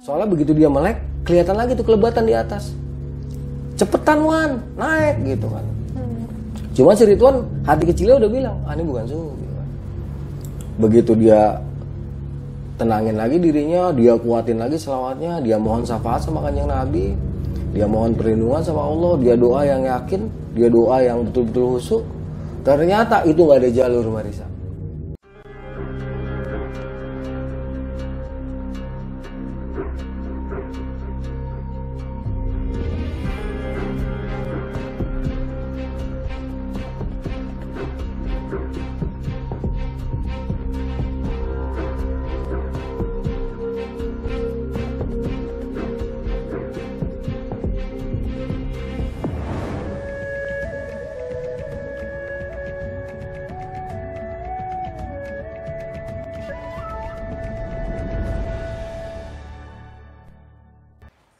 Soalnya begitu dia melek, kelihatan lagi tuh kelebatan di atas. Cepetan Wan, naik gitu kan. Cuma si Ridwan hati kecilnya udah bilang, ini bukan suhu. Gitu kan. Begitu dia tenangin lagi dirinya, dia kuatin lagi selawatnya, dia mohon syafaat sama Kanjeng Nabi, dia mohon perlindungan sama Allah, dia doa yang yakin, dia doa yang betul-betul khusyuk. Ternyata itu nggak ada jalur Marisa.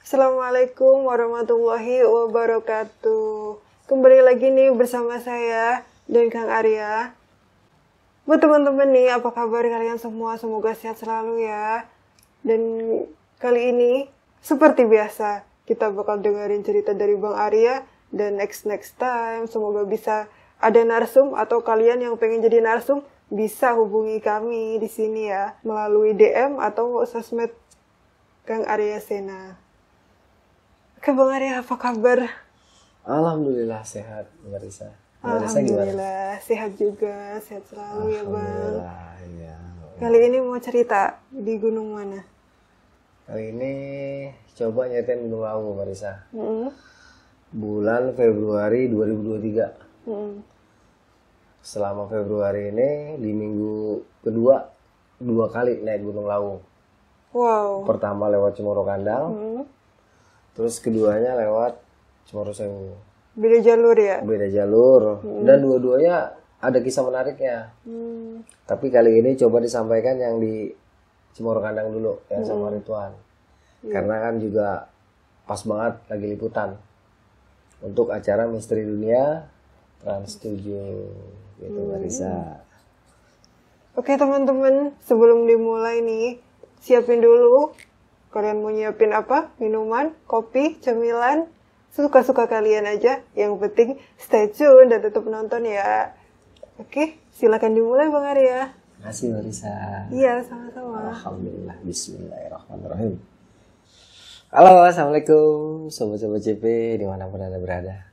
Assalamualaikum warahmatullahi wabarakatuh. Kembali lagi nih bersama saya dan Kang Arya. Buat teman-teman nih, apa kabar kalian semua? Semoga sehat selalu ya. Dan kali ini seperti biasa kita bakal dengerin cerita dari Bang Arya. Dan next time semoga bisa ada narsum atau kalian yang pengen jadi narsum bisa hubungi kami di sini ya melalui DM atau sosmed Kang Arya Sena. Oke Bang Arya, apa kabar? Alhamdulillah sehat, Marisa. Alhamdulillah, sehat juga, sehat selalu ya Bang. Ya. Kali ini mau cerita di gunung mana? Kali ini coba nyeritain Gunung Lawu, Marisa. Bulan Februari 2023. Selama Februari ini, di minggu kedua, 2 kali naik Gunung Lawu. Wow. Pertama lewat Cemoro Kandang. Terus keduanya lewat Cemoro Sewu. Beda jalur ya? Beda jalur. Dan dua-duanya ada kisah menariknya. Tapi kali ini coba disampaikan yang di Cemoro Kandang dulu, yang sama Ridwan. Karena kan juga pas banget lagi liputan. Untuk acara Misteri Dunia Trans 7. Gitu Marisa. Oke teman-teman, sebelum dimulai nih, siapin dulu. Kalian mau nyiapin apa? Minuman, kopi, cemilan, suka-suka kalian aja. Yang penting stay tune dan tetap nonton ya. Oke, silakan dimulai Bang Arya. Terima kasih Marisa. Iya, sama-sama. Alhamdulillah, bismillahirrahmanirrahim. Halo, assalamualaikum sobat-sobat CP dimanapun Anda berada.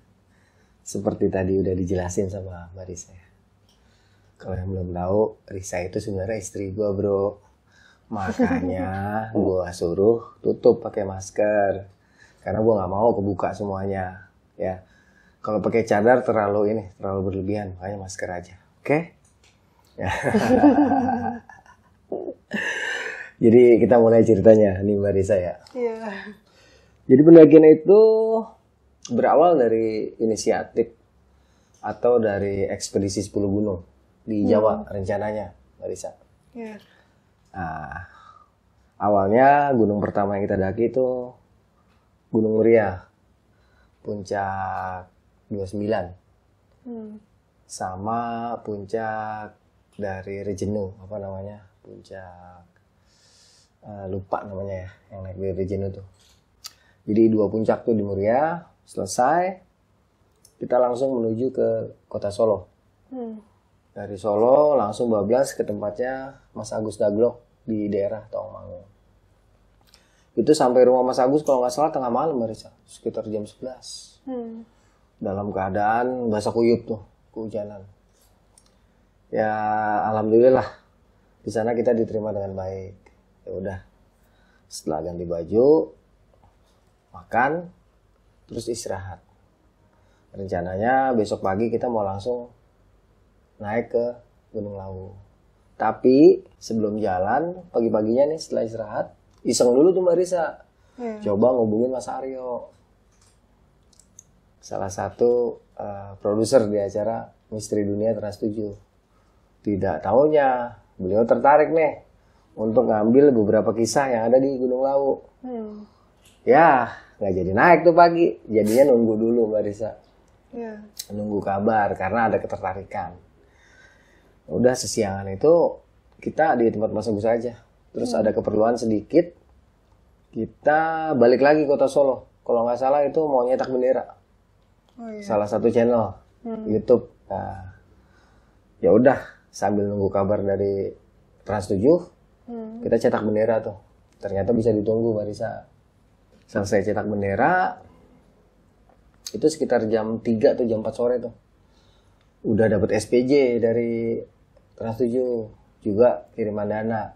Seperti tadi udah dijelasin sama Mbak Risa. Kalau yang belum tahu, Risa itu sebenarnya istri gua bro. Makanya gue suruh tutup pakai masker karena gue nggak mau kebuka semuanya ya. Kalau pakai cadar terlalu berlebihan, makanya masker aja, oke? Ya. Jadi kita mulai ceritanya nih Mbak Risa ya. Iya. Jadi pendakian itu berawal dari inisiatif atau dari ekspedisi 10 gunung di Jawa rencananya Mbak Risa. Iya. Nah, awalnya gunung pertama yang kita daki itu Gunung Muria, puncak 29, sama puncak dari Rejenu, apa namanya, puncak lupa namanya ya, yang naik dari Rejenu tuh. Jadi 2 puncak tuh di Muria, selesai, kita langsung menuju ke kota Solo. Dari Solo langsung bablas ke tempatnya Mas Agus Daglok di daerah Tawangmangu. Itu sampai rumah Mas Agus kalau nggak salah tengah malam Marisa, sekitar jam 11. Dalam keadaan basah kuyup tuh, kehujanan. Ya alhamdulillah di sana kita diterima dengan baik. Ya udah, setelah ganti baju, makan, terus istirahat. Rencananya besok pagi kita mau langsung naik ke Gunung Lawu. Tapi sebelum jalan, pagi-paginya nih setelah istirahat, iseng dulu tuh Mbak Risa. Coba ngubungin Mas Aryo. Salah satu produser di acara Misteri Dunia Trans 7. Tidak taunya, beliau tertarik nih untuk ngambil beberapa kisah yang ada di Gunung Lawu. Ya, nggak jadi naik tuh pagi. Jadinya nunggu dulu Mbak Risa. Nunggu kabar karena ada ketertarikan. Udah sesiangan itu kita di tempat Mas Agus aja. Terus ada keperluan sedikit kita balik lagi kota Solo. Kalau nggak salah itu mau nyetak bendera. Oh, iya. Salah satu channel YouTube. Nah, ya udah sambil nunggu kabar dari Trans 7, kita cetak bendera tuh. Ternyata bisa ditunggu Marisa. Selesai cetak bendera, itu sekitar jam 3 atau jam 4 sore tuh. Udah dapet SPJ dari Trans 7, juga kiriman dana.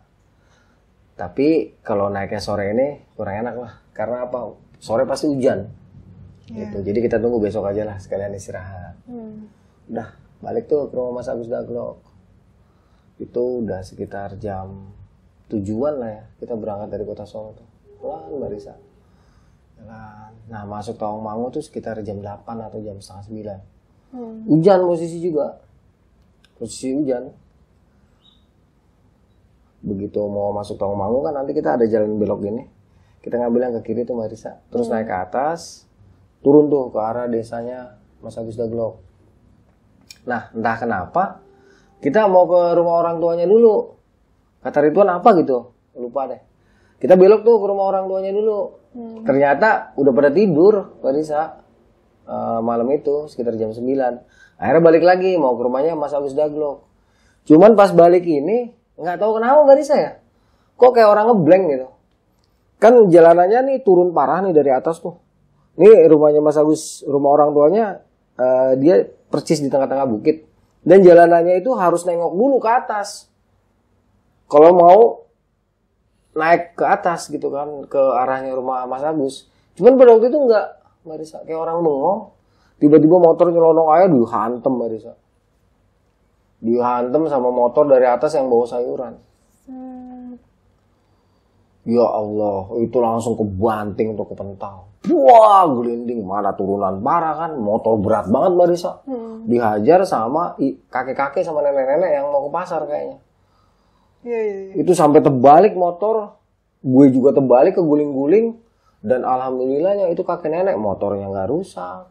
Tapi kalau naiknya sore ini kurang enak lah. Karena apa? Sore pasti hujan. Gitu. Jadi kita tunggu besok aja lah, sekalian istirahat. Udah balik tuh ke rumah Mas Agus Daglok. Itu udah sekitar jam 7-an lah ya. Kita berangkat dari kota Solo tuh. Pelan Marisa. Nah masuk Tawangmangu tuh sekitar jam 8 atau jam setengah 9. Hujan posisi juga. Posisi hujan. Begitu mau masuk Tawangmangu kan nanti kita ada jalan belok gini. Kita ngambil yang ke kiri tuh Marisa. Terus naik ke atas. Turun tuh ke arah desanya Mas Agus Daglok. Nah entah kenapa kita mau ke rumah orang tuanya dulu. Kata Ridwan apa gitu. Lupa deh. Kita belok tuh ke rumah orang tuanya dulu. Ternyata udah pada tidur Marisa. Malam itu sekitar jam 9. Akhirnya balik lagi mau ke rumahnya Mas Agus Daglok. Cuman pas balik ini nggak tahu kenapa Marisa ya. Kok kayak orang ngeblank gitu. Kan jalanannya nih turun parah nih dari atas tuh. Nih rumahnya Mas Agus, rumah orang tuanya dia persis di tengah-tengah bukit. Dan jalanannya itu harus nengok dulu ke atas. Kalau mau naik ke atas gitu kan ke arahnya rumah Mas Agus. Cuman pada waktu itu enggak Marisa, kayak orang bengong. Tiba-tiba motor nyelonong aja dihantem Marisa. Dihantem sama motor dari atas yang bawa sayuran. Ya Allah, itu langsung kebanting tuh kepental. Wah, gelinding, mana turunan parah kan, motor berat banget Marisa. Dihajar sama kakek-kakek sama nenek-nenek yang mau ke pasar kayaknya. Iya. Itu sampai terbalik motor, gue juga terbalik keguling-guling, dan alhamdulillahnya itu kakek nenek motornya nggak rusak.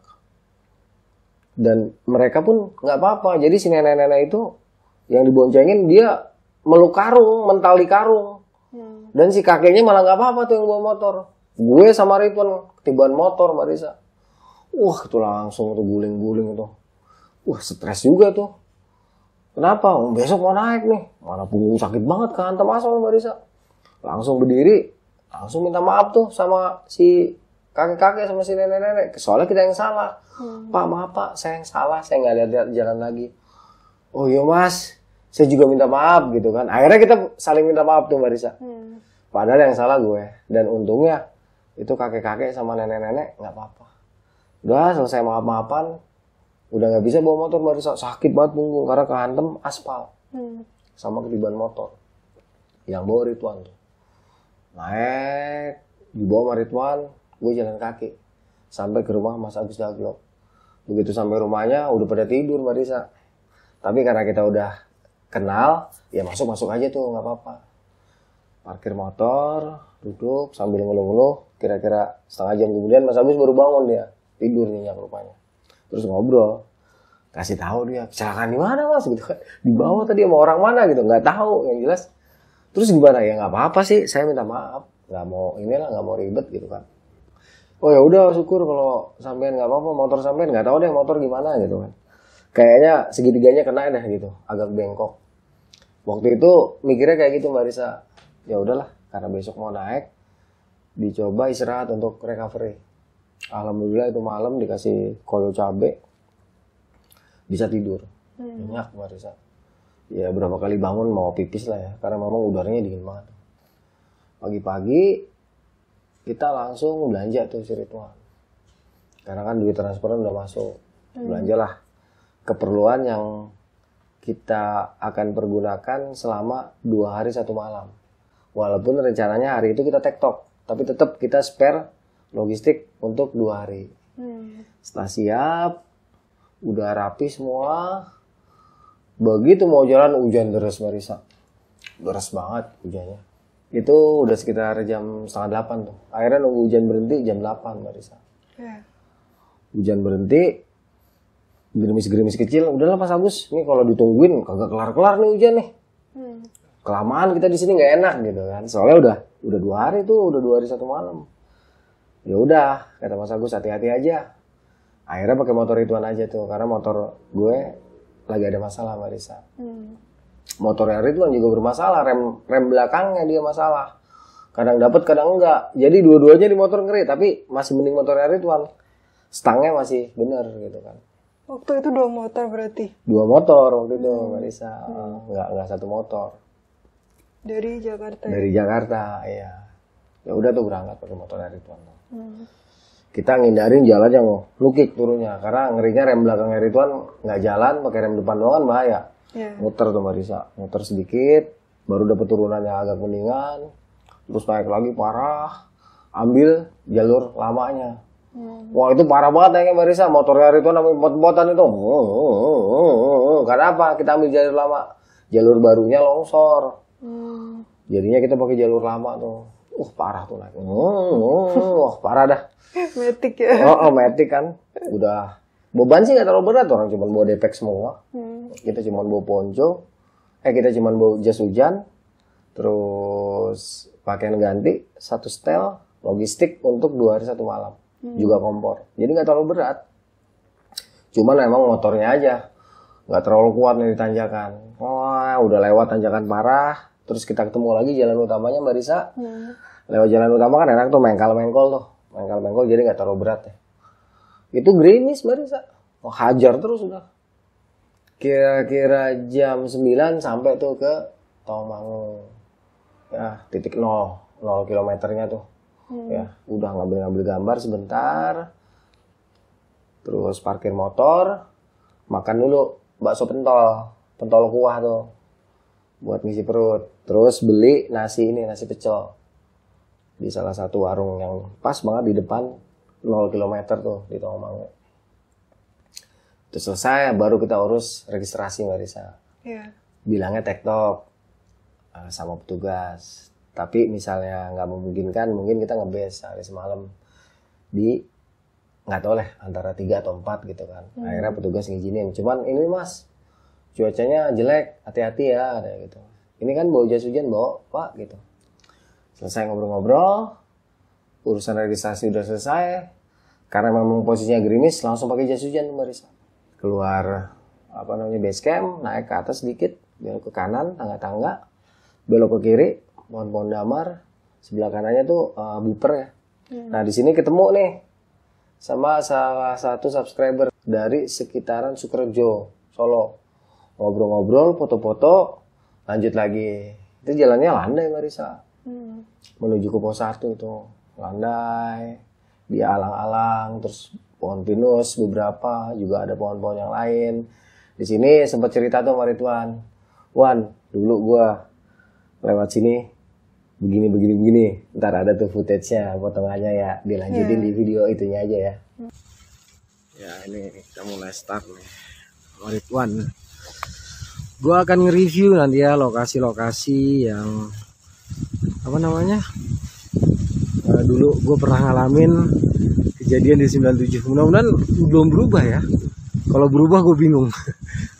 Dan mereka pun nggak apa-apa. Jadi si nenek-nenek itu yang diboncengin dia meluk karung, mental di karung. Dan si kakeknya malah nggak apa-apa tuh yang bawa motor. Gue sama Ridwan ketibaan motor Marisa. Wah itu langsung tuh guling-guling tuh. Wah stres juga tuh. Kenapa? Besok mau naik nih. Mana punggung sakit banget kan, hantam asal Marisa. Langsung berdiri, langsung minta maaf tuh sama si kakek-kakek sama si nenek-nenek. Soalnya kita yang salah. Pak maaf Pak, saya yang salah, saya nggak lihat jalan lagi. Oh iya Mas, saya juga minta maaf gitu kan. Akhirnya kita saling minta maaf tuh Marisa. Padahal yang salah gue. Dan untungnya itu kakek-kakek sama nenek-nenek nggak apa-apa. Udah selesai maaf-maafan. Udah nggak bisa bawa motor Marisa, sakit banget punggung karena kehantem aspal sama ketibaan motor. Yang bawa Ridwan tuh naik dibawa sama Ridwan, gue jalan kaki sampai ke rumah Mas Agus Daglok. Begitu sampai rumahnya udah pada tidur Marisa. Tapi karena kita udah kenal, ya masuk aja tuh nggak apa-apa. Parkir motor, duduk sambil ngeluh-ngeluh. Kira-kira setengah jam kemudian Mas Agus baru bangun dia tidur nyenyak rupanya. Terus ngobrol, kasih tahu dia kecelakaan di mana Mas gitu kan, di bawah tadi sama orang mana gitu, nggak tahu yang jelas. Terus gimana ya nggak apa-apa sih, saya minta maaf, nggak mau nggak mau ribet gitu kan. Oh ya udah syukur kalau sampean nggak apa-apa, motor sampean nggak tahu deh motor gimana gitu kan. Kayaknya segitiganya kena deh gitu, agak bengkok. Waktu itu mikirnya kayak gitu Marisa. Ya udahlah, karena besok mau naik, dicoba istirahat untuk recovery. Alhamdulillah itu malam dikasih koyo cabe bisa tidur nyenyak Marisa. Ya berapa kali bangun mau pipis lah ya karena memang udaranya dingin banget. Pagi-pagi kita langsung belanja tuh si Ridwan karena kan duit transferan udah masuk. Belanjalah keperluan yang kita akan pergunakan selama 2 hari 1 malam. Walaupun rencananya hari itu kita tektok, tapi tetap kita spare logistik untuk 2 hari. Setelah siap, udah rapi semua. Begitu mau jalan hujan deras Marisa. Deras banget hujannya. Itu udah sekitar jam 7:30 tuh. Akhirnya nunggu hujan berhenti jam 8 Marisa. Hujan berhenti, gerimis-gerimis kecil. Udahlah Mas Agus, nih kalau ditungguin kagak kelar-kelar nih hujan nih. kelamaan kita di sini nggak enak gitu kan. Soalnya udah 2 hari tuh, udah 2 hari 1 malam. Ya udah, kata Mas Agus hati-hati aja. Akhirnya pakai motor ituan aja tuh, karena motor gue lagi ada masalah Mbak Risa. Motor Ridwan juga bermasalah, rem belakangnya dia masalah. Kadang dapat, kadang enggak. Jadi dua-duanya di motor ngeri, tapi masih mending motor Ridwan. Stangnya masih bener gitu kan. Waktu itu 2 motor berarti? 2 motor waktu itu Mbak Risa. Enggak 1 motor. Dari Jakarta? Dari Jakarta, iya. Ya udah tuh berangkat pakai motor Ridwan. Kita ngindarin jalan yang lukik turunnya, karena ngerinya rem belakangnya Ridwan nggak jalan, pakai rem depan doang kan bahaya. Muter tuh Mbak Risa, muter sedikit, baru dapet turunan yang agak mendingan, terus naik lagi parah, ambil jalur lamanya. Wah itu parah banget ya Mbak Risa, motornya Ridwan namanya bot-botan itu. Karena apa? Kita ambil jalur lama, jalur barunya longsor. Jadinya kita pakai jalur lama tuh. Parah tuh naik. Parah dah. Matic ya? Matic kan. Udah. Beban sih gak terlalu berat, orang cuma bawa depek semua. Kita cuma bawa ponco. Kita cuma bawa jas hujan. Terus pakaian ganti, 1 setel, logistik untuk 2 hari 1 malam. Juga kompor. Jadi gak terlalu berat. Cuman emang motornya aja gak terlalu kuat nih di tanjakan. Wah, udah lewat tanjakan parah. Terus kita ketemu lagi jalan utamanya Mbak Risa. Lewat jalan utama kan enak tuh, mengkal-mengkol tuh. Mengkal-mengkol jadi gak terlalu berat ya. Itu gerimis Mbak Risa. Hajar terus udah. Kira-kira jam 9 sampai tuh ke Tawangmangu. Ya, titik 0 kilometernya tuh. Ya, udah ngambil gambar sebentar. Terus parkir motor. Makan dulu bakso pentol kuah tuh. Buat ngisi perut. Terus beli nasi pecel. Di salah satu warung yang pas banget di depan 0 kilometer tuh di Tawangmangu. Terus selesai baru kita urus registrasi Mbak Risa. Bilangnya tektok sama petugas. Tapi misalnya nggak memungkinkan, mungkin kita ngebes hari semalam di nggak tahu lah antara 3 atau 4 gitu kan. Akhirnya petugas ngizinin. Cuman ini Mas, cuacanya jelek, hati-hati ya ada gitu. Ini kan bawa jas hujan bawa Pak gitu. Selesai ngobrol-ngobrol, urusan registrasi udah selesai. Karena memang posisinya gerimis, langsung pakai jas hujan Mbak Risa. Keluar base camp, naik ke atas sedikit, belok ke kanan, tangga-tangga, belok ke kiri, pohon-pohon damar, sebelah kanannya tuh buper ya. Nah di sini ketemu nih sama salah satu subscriber dari sekitaran Sukorejo, Solo. Ngobrol-ngobrol, foto-foto, lanjut lagi. Itu jalannya landai Mbak Risa. Menuju ke pos 1 tuh, landai, di alang-alang, terus pohon pinus beberapa, juga ada pohon-pohon yang lain. Di sini sempat cerita tuh sama Ridwan, Wan, dulu gua lewat sini begini. Ntar ada tuh footage-nya, potongannya ya, dilanjutin di video itunya aja ya. Ya ini kita mulai start nih, sama Ridwan. Gua akan nge-review nanti ya lokasi-lokasi yang dulu gue pernah ngalamin kejadian di 97. Mudah-mudahan belum berubah ya. Kalau berubah gue bingung.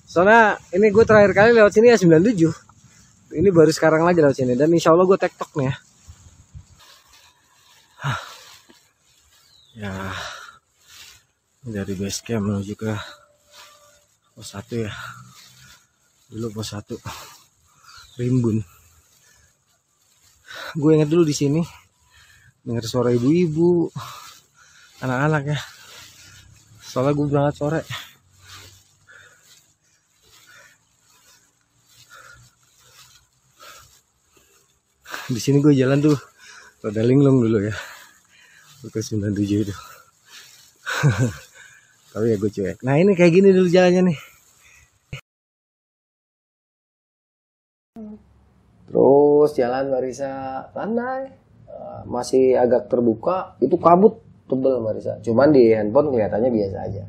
Soalnya ini gue terakhir kali lewat sini ya 97. Ini baru sekarang lagi lewat sini. Dan insya Allah gue tektok nih ya. Ya, dari base camp menuju ke pos 1 ya. Dulu pos 1 Rimbun. Gue inget dulu di sini dengar suara ibu-ibu, anak-anak ya. Soalnya gue berangkat sore. Di sini gue jalan tuh rada linglung dulu ya. Ke 97 itu. Tapi ya gue cuek. Nah ini kayak gini dulu jalannya nih. Terus jalan Mbak Risa landai, masih agak terbuka, itu kabut tebel Mbak Risa. Cuman di handphone kelihatannya biasa aja.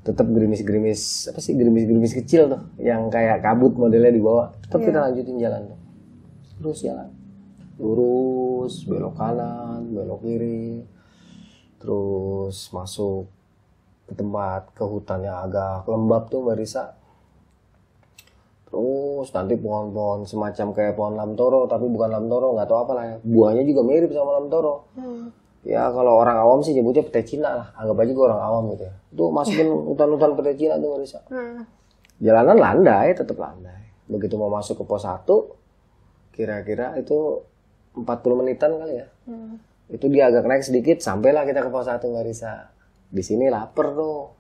Tetap gerimis-gerimis, gerimis-gerimis kecil tuh, yang kayak kabut modelnya di bawah. Tetap kita lanjutin jalan tuh. Terus jalan, lurus, belok kanan, belok kiri, terus masuk ke tempat ke hutan yang agak lembab tuh Mbak Risa. Terus nanti pohon-pohon semacam kayak pohon lamtoro, tapi bukan lamtoro, nggak tahu apa lah ya. Buahnya juga mirip sama lamtoro. Ya kalau orang awam sih nyebutnya pete Cina lah. Anggap aja gue orang awam gitu ya. Itu masukin hutan-hutan pete Cina tuh Marisa. Jalanan landai, tetap landai. Begitu mau masuk ke pos 1, kira-kira itu 40 menitan kali ya. Itu dia agak naik sedikit, sampailah kita ke pos 1 Marisa. Di sini lapar tuh.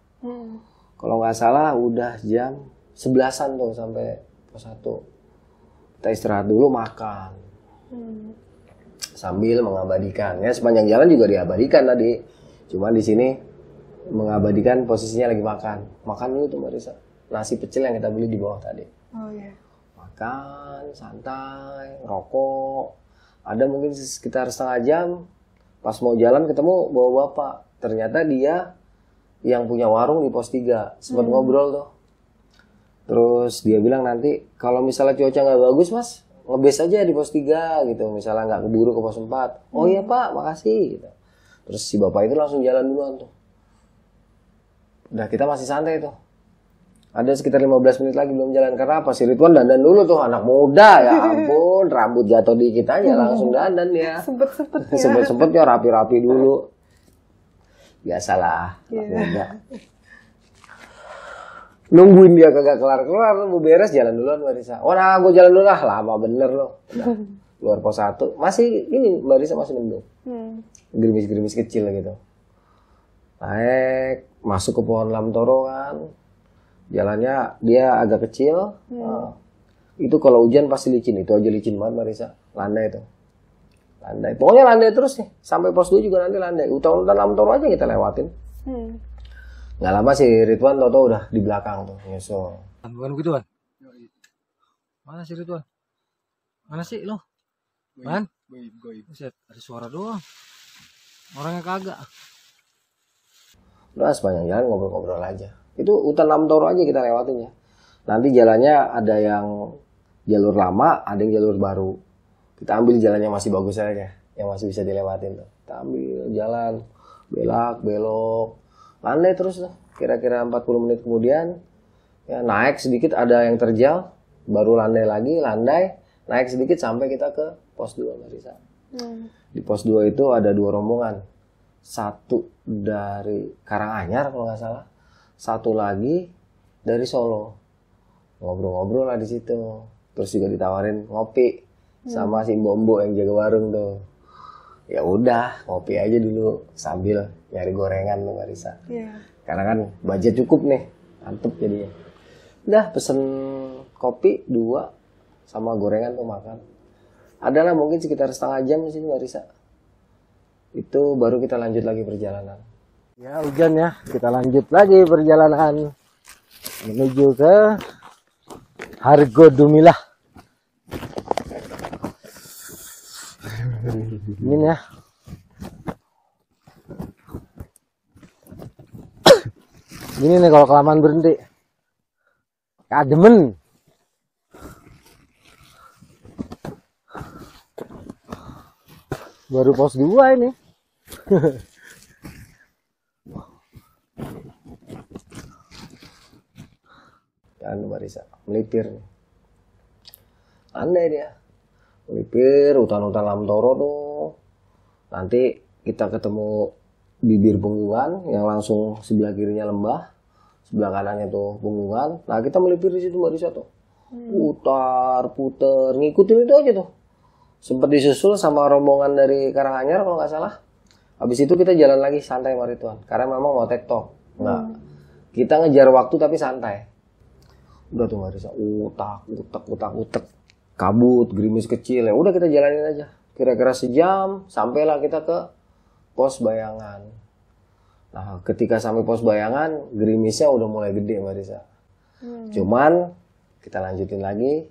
Kalau nggak salah udah jam 11-an tuh sampai pos 1. Kita istirahat dulu, makan. Sambil mengabadikan. Ya sepanjang jalan juga diabadikan tadi. Cuma di sini mengabadikan posisinya lagi makan. Makan dulu tuh Marisa. Nasi pecel yang kita beli di bawah tadi. Oh iya. Makan, santai, rokok. Ada mungkin sekitar setengah jam. Pas mau jalan ketemu bawa bapak. Ternyata dia yang punya warung di pos 3. Sempat ngobrol tuh. Terus dia bilang nanti kalau misalnya cuaca nggak bagus mas, ngebase aja di pos 3 gitu. Misalnya nggak keburu ke pos 4. Oh iya pak, makasih. Gitu. Terus si bapak itu langsung jalan duluan tuh. Udah kita masih santai tuh. Ada sekitar 15 menit lagi belum jalan. Karena apa? Si Ridwan dandan dulu tuh. Anak muda ya ampun. Rambut jatuh dikit aja langsung dandan ya. Sempet-sempetnya. Sempet-sempetnya rapi-rapi dulu. Biasalah. Anak muda. Nungguin dia kagak kelar-kelar. Mau beres jalan duluan Marisa. Oh nah gue jalan dulu lah. Lama bener loh. Udah. Luar pos 1. Masih ini Marisa masih mendung. Gerimis-gerimis kecil gitu. Naik. Masuk ke pohon lamtoro kan. Jalannya dia agak kecil. Itu kalau hujan pasti licin. Itu aja licin banget Marisa. Landai itu. Landai. Pokoknya landai terus nih. Sampai pos 2 juga nanti landai. Hutan-hutan lamtoro aja kita lewatin. Nggak lama sih Ridwan tau udah di belakang tuh. Nyusul. Bukan begitu kan? Mana sih Ridwan? Mana sih lo? Man? Buset, ada suara doang. Orangnya kagak. Udah sepanjang jalan ngobrol-ngobrol aja. Itu hutan lamtoro aja kita lewatin ya. Nanti jalannya ada yang jalur lama, ada yang jalur baru. Kita ambil jalan yang masih bagus aja, yang masih bisa dilewatin tuh. Kita ambil jalan, belok, landai terus tuh. Kira-kira 40 menit kemudian, ya naik sedikit ada yang terjal, baru landai lagi, naik sedikit sampai kita ke pos 2 Marisa. Di pos 2 itu ada 2 rombongan. Satu dari Karanganyar kalau nggak salah. Satu lagi dari Solo. Ngobrol-ngobrol lah di situ. Terus juga ditawarin ngopi sama si Bombo yang jaga warung tuh. Ya udah, ngopi aja dulu sambil nyari gorengan tuh Marisa. Karena kan budget cukup nih. Mantep jadinya. Udah pesen kopi 2 sama gorengan tuh makan. Adalah mungkin sekitar setengah jam di sini Marisa. Itu baru kita lanjut lagi perjalanan. Ya hujan ya, kita lanjut lagi perjalanan menuju ke Hargo Dumilah. Ini ya. Gini nih kalau kelamaan berhenti. Kademen. Baru pos 2 ini. Jangan Marisa, melipir. Andai dia. Melipir, hutan-hutan lamtoro tuh. Nanti kita ketemu bibir punggungan yang langsung sebelah kirinya lembah. Sebelah kanannya tuh punggungan. Nah kita melipir di situ Marisa tuh. Putar, puter, ngikutin itu aja tuh. Sempat disusul sama rombongan dari Karanganyar kalau nggak salah. Habis itu kita jalan lagi santai Marituan. Karena memang mau tektok. Nggak. Kita ngejar waktu tapi santai. Udah tuh Marisa. Utak. Kabut, gerimis kecil. Ya udah kita jalanin aja. Kira-kira sejam. Sampailah kita ke pos Bayangan. Nah ketika sampai pos Bayangan. Gerimisnya udah mulai gede Marisa. Cuman kita lanjutin lagi.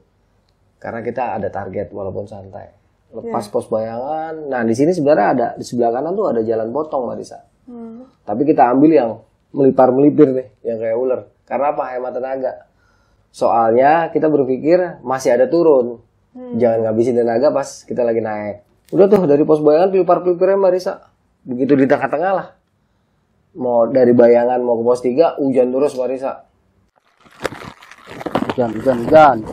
Karena kita ada target walaupun santai. Lepas pos Bayangan. Nah di sini sebenarnya ada di sebelah kanan tuh ada jalan potong Marisa. Tapi kita ambil yang melipir nih, yang kayak ular. Karena apa? Hemat tenaga. Soalnya kita berpikir masih ada turun. Jangan ngabisin tenaga pas kita lagi naik. Udah tuh dari pos Bayangan pelipar-pelipirnya Marisa. Begitu di tengah-tengah lah. Mau dari Bayangan mau ke pos 3 hujan terus Marisa. Hujan.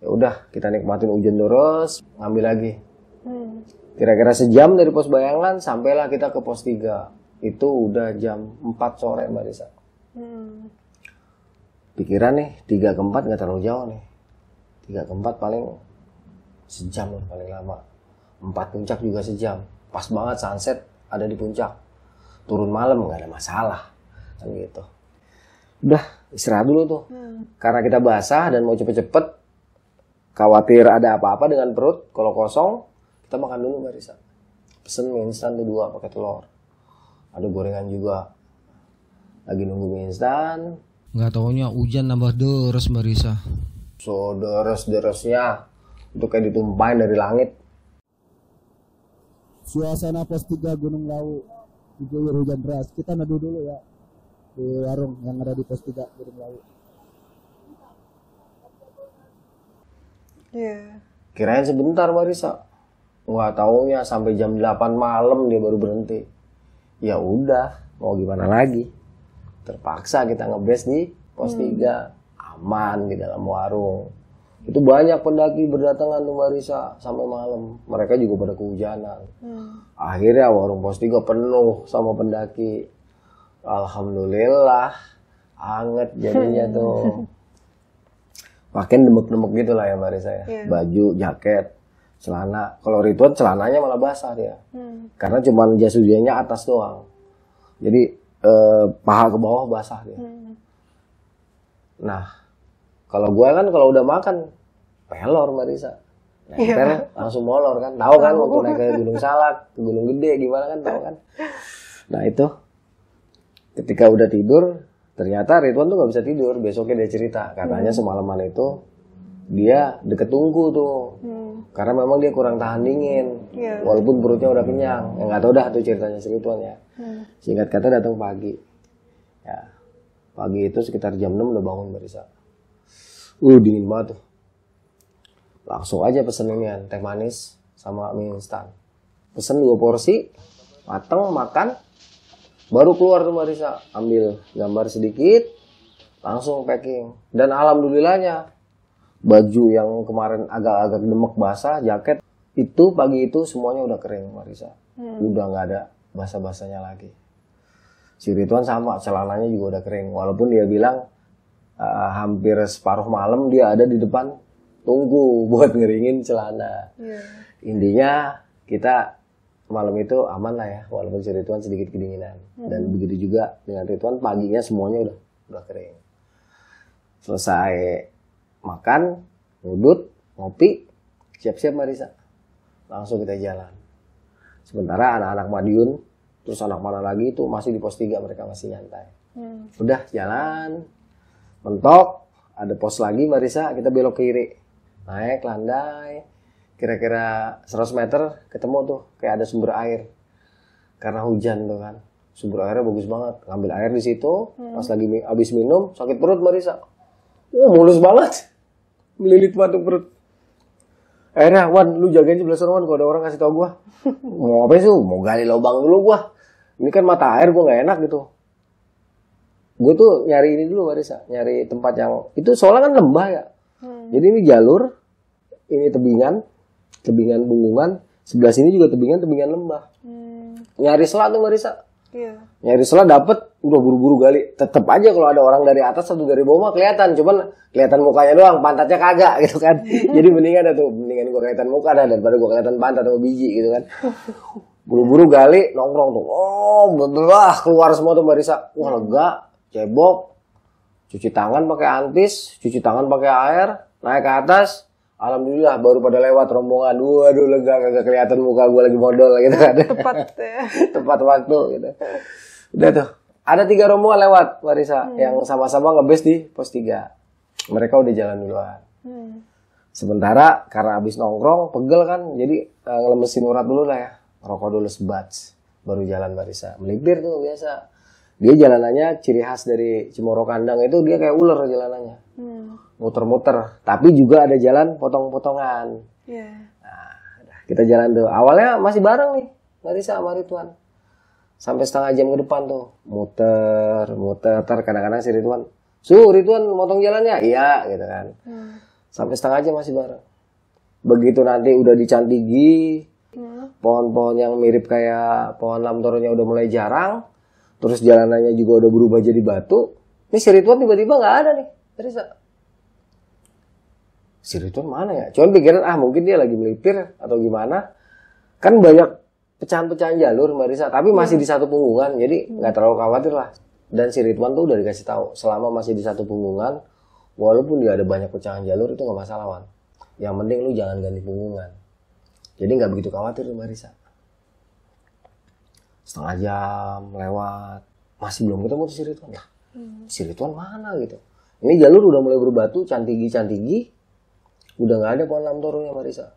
Ya udah, kita nikmatin hujan terus, ngambil lagi. Kira-kira sejam dari pos Bayangan, sampailah kita ke pos 3. Itu udah jam 4 sore, Mbak Risa. Pikiran nih, 3 ke 4 nggak terlalu jauh nih. 3 ke 4 paling sejam lah, paling lama. 4 puncak juga sejam. Pas banget sunset ada di puncak. Turun malam nggak ada masalah. Kan gitu. Udah, istirahat dulu tuh. Karena kita basah dan mau cepet-cepet, khawatir ada apa-apa dengan perut. Kalau kosong, kita makan dulu, Mbak Risa. Pesen mie instan tuh 2 pakai telur. Ada gorengan juga. Lagi nunggu mie instan. Nggak taunya hujan nambah deres Mbak Risa. So deres-deresnya itu kayak ditumpahin dari langit. Suasana pos 3 Gunung Lawu diguyur hujan deras. Kita neduh dulu ya di warung yang ada di pos 3 Gunung Lawu. Iya. Kirain sebentar, Mbak Risa. Nggak taunya sampai jam 8 malam dia baru berhenti. Ya udah, mau gimana lagi? Terpaksa kita ngebase di pos 3. Aman di dalam warung. Itu banyak pendaki berdatangan tuh, Mbak Risa, sampai malam. Mereka juga pada kehujanan. Akhirnya warung pos 3 penuh sama pendaki. Alhamdulillah, anget jadinya tuh. Makin demek-demek gitu lah ya, Mbak Risa ya. Baju, jaket, celana. Kalau Ridwan celananya malah basah dia. Karena cuma jas hujannya atas doang. Jadi paha ke bawah basah dia. Nah, kalau gue kan kalau udah makan pelor, Mbak Risa. Nempel langsung molor kan. Tahu kan waktu naik ke Gunung Salak, ke Gunung Gede gimana kan, tahu kan. Nah, itu ketika udah tidur, ternyata Ridwan tuh gak bisa tidur. Besoknya dia cerita, katanya semalaman itu dia deket tungku tuh. Karena memang dia kurang tahan dingin. Walaupun perutnya udah kenyang. Ya nggak tahu dah tuh ceritanya si Ridwan ya. Singkat kata datang pagi. Ya, pagi itu sekitar jam 6 udah bangun, Mbak Risa. Dingin banget tuh. Langsung aja pesen inian, teh manis sama mie instan. Pesen 2 porsi, mateng, makan. Baru keluar tuh, Mbak Risa. Ambil gambar sedikit, langsung packing. Dan alhamdulillahnya, baju yang kemarin agak-agak demek basah, jaket, itu pagi itu semuanya udah kering, Mbak Risa. Udah nggak ada basah-basahnya lagi. Si Ridwan sama, celananya juga udah kering. Walaupun dia bilang hampir separuh malam dia ada di depan tunggu buat ngeringin celana. Intinya kita malam itu aman lah ya, walaupun si Ridwan sedikit kedinginan. Dan begitu juga dengan Ridwan, paginya semuanya udah kering. Selesai makan, ngudut, ngopi, siap-siap, Mbak Risa. Langsung kita jalan. Sementara anak-anak Madiun, terus anak mana lagi itu masih di pos 3, mereka masih nyantai. Udah jalan, mentok, ada pos lagi, Mbak Risa, kita belok kiri. Naik, landai, kira-kira 100 meter ketemu tuh, kayak ada sumber air. Karena hujan tuh kan, sumber airnya bagus banget. Ngambil air di situ, pas lagi habis minum, sakit perut, Mbak Risa. Mulus banget, melilit banget perut. Akhirnya, Wan, lu jagain sebelah sana, Wan, kalau ada orang kasih tau gua. Mau apa sih? Mau gali lubang dulu gua. Ini kan mata air, gua nggak enak gitu. Gue tuh nyari ini dulu, Mbak Risa, nyari tempat yang itu soalnya kan lembah ya. Jadi ini jalur, ini tebingan bungkungan, sebelah sini juga tebingan lembah. Nyari selat tuh, Mbak Risa. Nyari selat dapet, udah buru-buru gali. Tetep aja kalau ada orang dari atas atau dari bawah mah kelihatan, cuman kelihatan mukanya doang, pantatnya kagak gitu kan. Jadi mendingan gue kelihatan muka dah daripada gue kelihatan pantat atau biji gitu kan. Buru-buru gali, nongkrong tuh. Betul lah, keluar semua tuh, Mbak Risa. Wah, lega, cebok, cuci tangan pakai antis, cuci tangan pakai air, naik ke atas. Alhamdulillah baru pada lewat rombongan. Waduh, lega, kagak kelihatan muka gue lagi modal gitu kan. Tepat ya. Tepat waktu gitu. Udah tuh. Ada 3 rombongan lewat, Mbak Risa, yang sama-sama ngebase di pos 3. Mereka udah jalan duluan. Sementara karena abis nongkrong, pegel kan, jadi ngelemesin urat dulu lah ya. Rokok dulu sebats, baru jalan, Mbak Risa. Melipir tuh biasa. Dia jalanannya ciri khas dari Cimoro Kandang itu dia kayak ular jalanannya. Muter-muter. Tapi juga ada jalan potong-potongan. Nah, kita jalan tuh. Awalnya masih bareng nih, Mbak Risa sama Ridwan. Sampai setengah jam ke depan tuh. Muter. Kadang-kadang si Ridwan, Ridwan motong jalannya? Iya gitu kan. Sampai setengah jam masih bareng. Begitu nanti udah dicantigi, pohon-pohon yang mirip kayak pohon lamtoronya udah mulai jarang, terus jalanannya juga udah berubah jadi batu. Ini si Ridwan tiba-tiba nggak ada nih. Si Ridwan mana ya? Cuman pikiran mungkin dia lagi melipir atau gimana. Kan banyak pecahan-pecahan jalur Mbak Risa, tapi masih di satu punggungan, jadi nggak terlalu khawatir lah. Dan si Ridwan tuh udah dikasih tahu, selama masih di satu punggungan, walaupun dia ada banyak pecahan jalur itu nggak masalah, Wan. Yang penting lu jangan ganti punggungan. Jadi nggak begitu khawatir Mbak Risa. Setengah jam lewat, masih belum ketemu si Ridwan lah. Si Ridwan mana gitu? Ini jalur udah mulai berbatu, cantigi, udah nggak ada pohon lamtoronya Mbak Risa.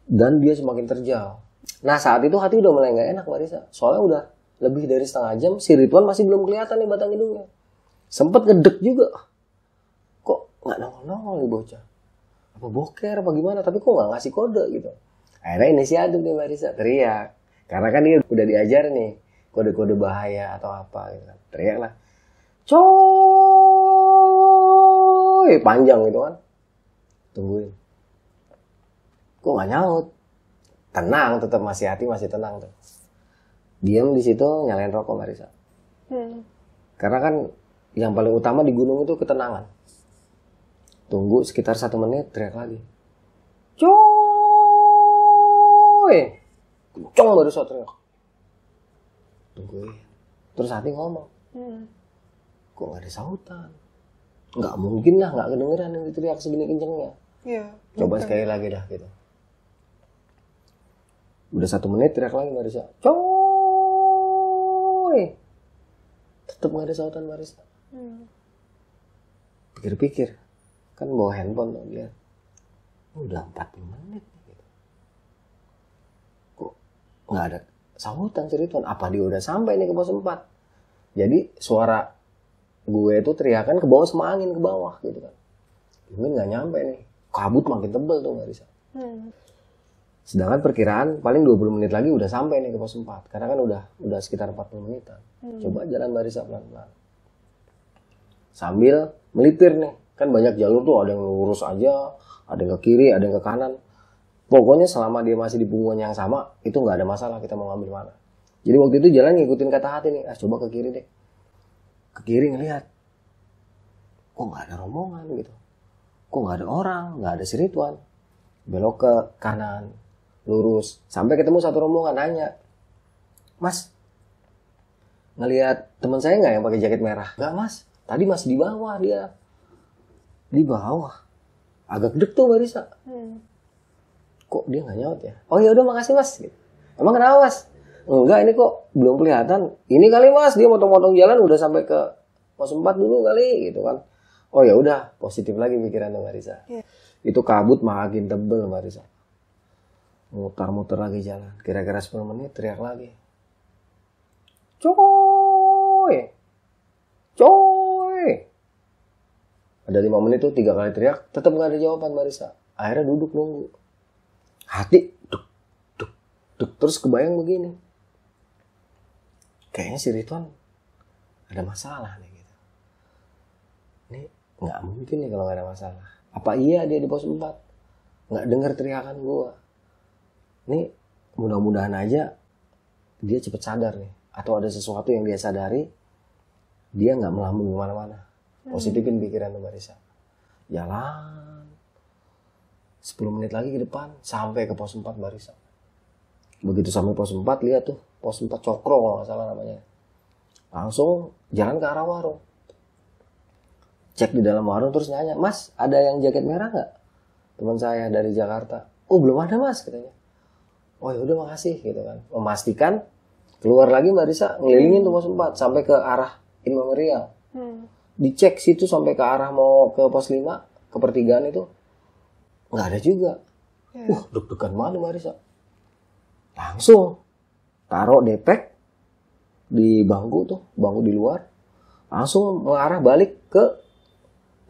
Dan dia semakin terjal. Nah saat itu hati udah mulai nggak enak Mbak Risa. Soalnya udah lebih dari setengah jam, si Ridwan masih belum kelihatan nih batang hidungnya. Sempet ngedek juga. Kok nggak nongol-nongol nih bocah? Apa boker apa gimana? Tapi kok nggak ngasih kode gitu. Akhirnya inisiatif nih Mbak Risa, teriak. Karena kan dia udah diajar nih kode-kode bahaya atau apa gitu kan. Teriak lah. Coy, panjang gitu kan. Tungguin. Kok nggak nyaut? Tenang, tetap masih hati masih tenang tuh. Diam di situ nyalain rokok Mbak Risa. Karena kan yang paling utama di gunung itu ketenangan. Tunggu sekitar 1 menit, teriak lagi. Coy, kenceng baru teriak. Tungguin. Terus hati ngomong. Kok nggak ada sautan? Nggak mungkin lah, nggak kedengeran yang diteriak segini kencengnya. Iya. Coba sekali lagi dah gitu. Udah 1 menit teriak lagi Mbak Risa. Coy. Tetep gak ada sautan Mbak Risa. Pikir-pikir. Kan bawa handphone tuh dia. Udah 40 menit gitu. Kok gak ada sautan Ridwan? Apa dia udah sampai nih ke pos 4? Jadi suara gue itu teriakan ke bawah sama angin ke bawah gitu kan. Mungkin gak nyampe nih. Kabut makin tebel tuh Mbak Risa. Sedangkan perkiraan paling 20 menit lagi udah sampai nih ke pos 4. Karena kan udah sekitar 40 menitan. Coba jalan Mbak Risa pelan-pelan. Sambil melipir nih. Kan banyak jalur tuh, ada yang lurus aja, ada yang ke kiri, ada yang ke kanan. Pokoknya selama dia masih di punggungan yang sama, itu nggak ada masalah kita mau ngambil mana. Jadi waktu itu jalan ngikutin kata hati nih. Coba ke kiri deh. Ke kiri ngelihat. Kok nggak ada rombongan gitu. Kok nggak ada orang, nggak ada si Ridwan. Belok ke kanan. Lurus sampai ketemu satu rombongan, nanya, Mas, ngelihat teman saya nggak yang pakai jaket merah? Nggak Mas, tadi masih di bawah dia. Di bawah, agak deg tuh Mbak Risa. Kok dia nggak nyaut ya? Oh ya udah makasih Mas. Emang kenapa Mas? Enggak, ini kok belum kelihatan. Ini kali Mas, dia motong-motong jalan udah sampai ke pos 4 dulu kali gitu kan. Oh ya udah, positif lagi pikiran Mbak Risa. Itu kabut makin tebel Mbak Risa. Muter-muter lagi jalan. Kira-kira 10 menit teriak lagi. Coy. Ada 5 menit tuh 3 kali teriak. Tetap gak ada jawaban Mbak Risa. Akhirnya duduk nunggu. Hati duk. Terus kebayang begini. Kayaknya si Ridwan ada masalah nih gitu. Ini gak mungkin nih kalau gak ada masalah. Apa iya dia di pos 4? Gak dengar teriakan gua. Ini mudah-mudahan aja dia cepet sadar nih. Atau ada sesuatu yang dia sadari. Dia gak melambung kemana-mana. Positifin pikiran Mbak Risa. Jalan. 10 menit lagi ke depan. Sampai ke pos 4 Mbak Risa. Begitu sampai pos 4, lihat tuh. Pos 4 Cokro kalau gak salah namanya. Langsung jalan ke arah warung. Cek di dalam warung terus nanya, Mas ada yang jaket merah gak? Teman saya dari Jakarta. Oh belum ada Mas katanya. Oh ya udah makasih gitu kan. Memastikan keluar lagi Mbak Risa ngelilingin tuh pos 4 sampai ke arah Imam Rial. Dicek situ sampai ke arah mau ke pos 5 ke pertigaan itu nggak ada juga. Deg-degan banget Mbak Risa. Langsung taruh depek di bangku tuh, bangku di luar. Langsung mengarah balik ke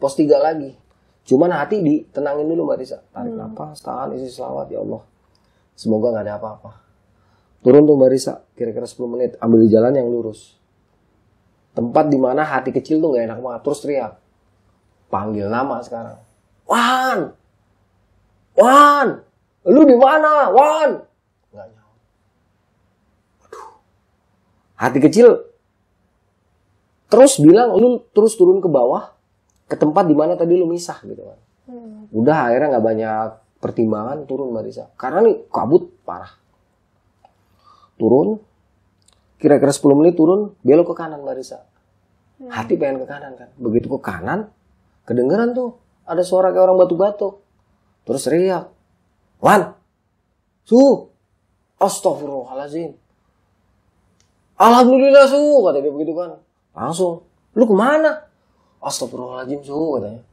pos 3 lagi. Cuman hati ditenangin dulu Mbak Risa. Tarik nafas, tahan, isi selawat ya Allah. Semoga gak ada apa-apa. Turun tuh Mbak Risa, kira-kira 10 menit. Ambil jalan yang lurus. Tempat dimana hati kecil tuh gak enak banget. Terus teriak. Panggil nama sekarang. Wan! Wan! Lu di mana? Wan! Gak nyawa. Aduh. Hati kecil terus bilang, lu terus turun ke bawah. Ke tempat dimana tadi lu misah gitu kan. Udah akhirnya gak banyak pertimbangan, turun Mbak Risa. Karena nih kabut parah. Turun, kira-kira 10 menit turun, belok ke kanan Mbak Risa. Hati pengen ke kanan kan. Begitu ke kanan, kedengeran tuh ada suara kayak orang batuk-batuk. Terus teriak, Wan, Astagfirullahaladzim. Alhamdulillah kata dia begitu kan. Langsung, lu kemana? Astagfirullahaladzim katanya.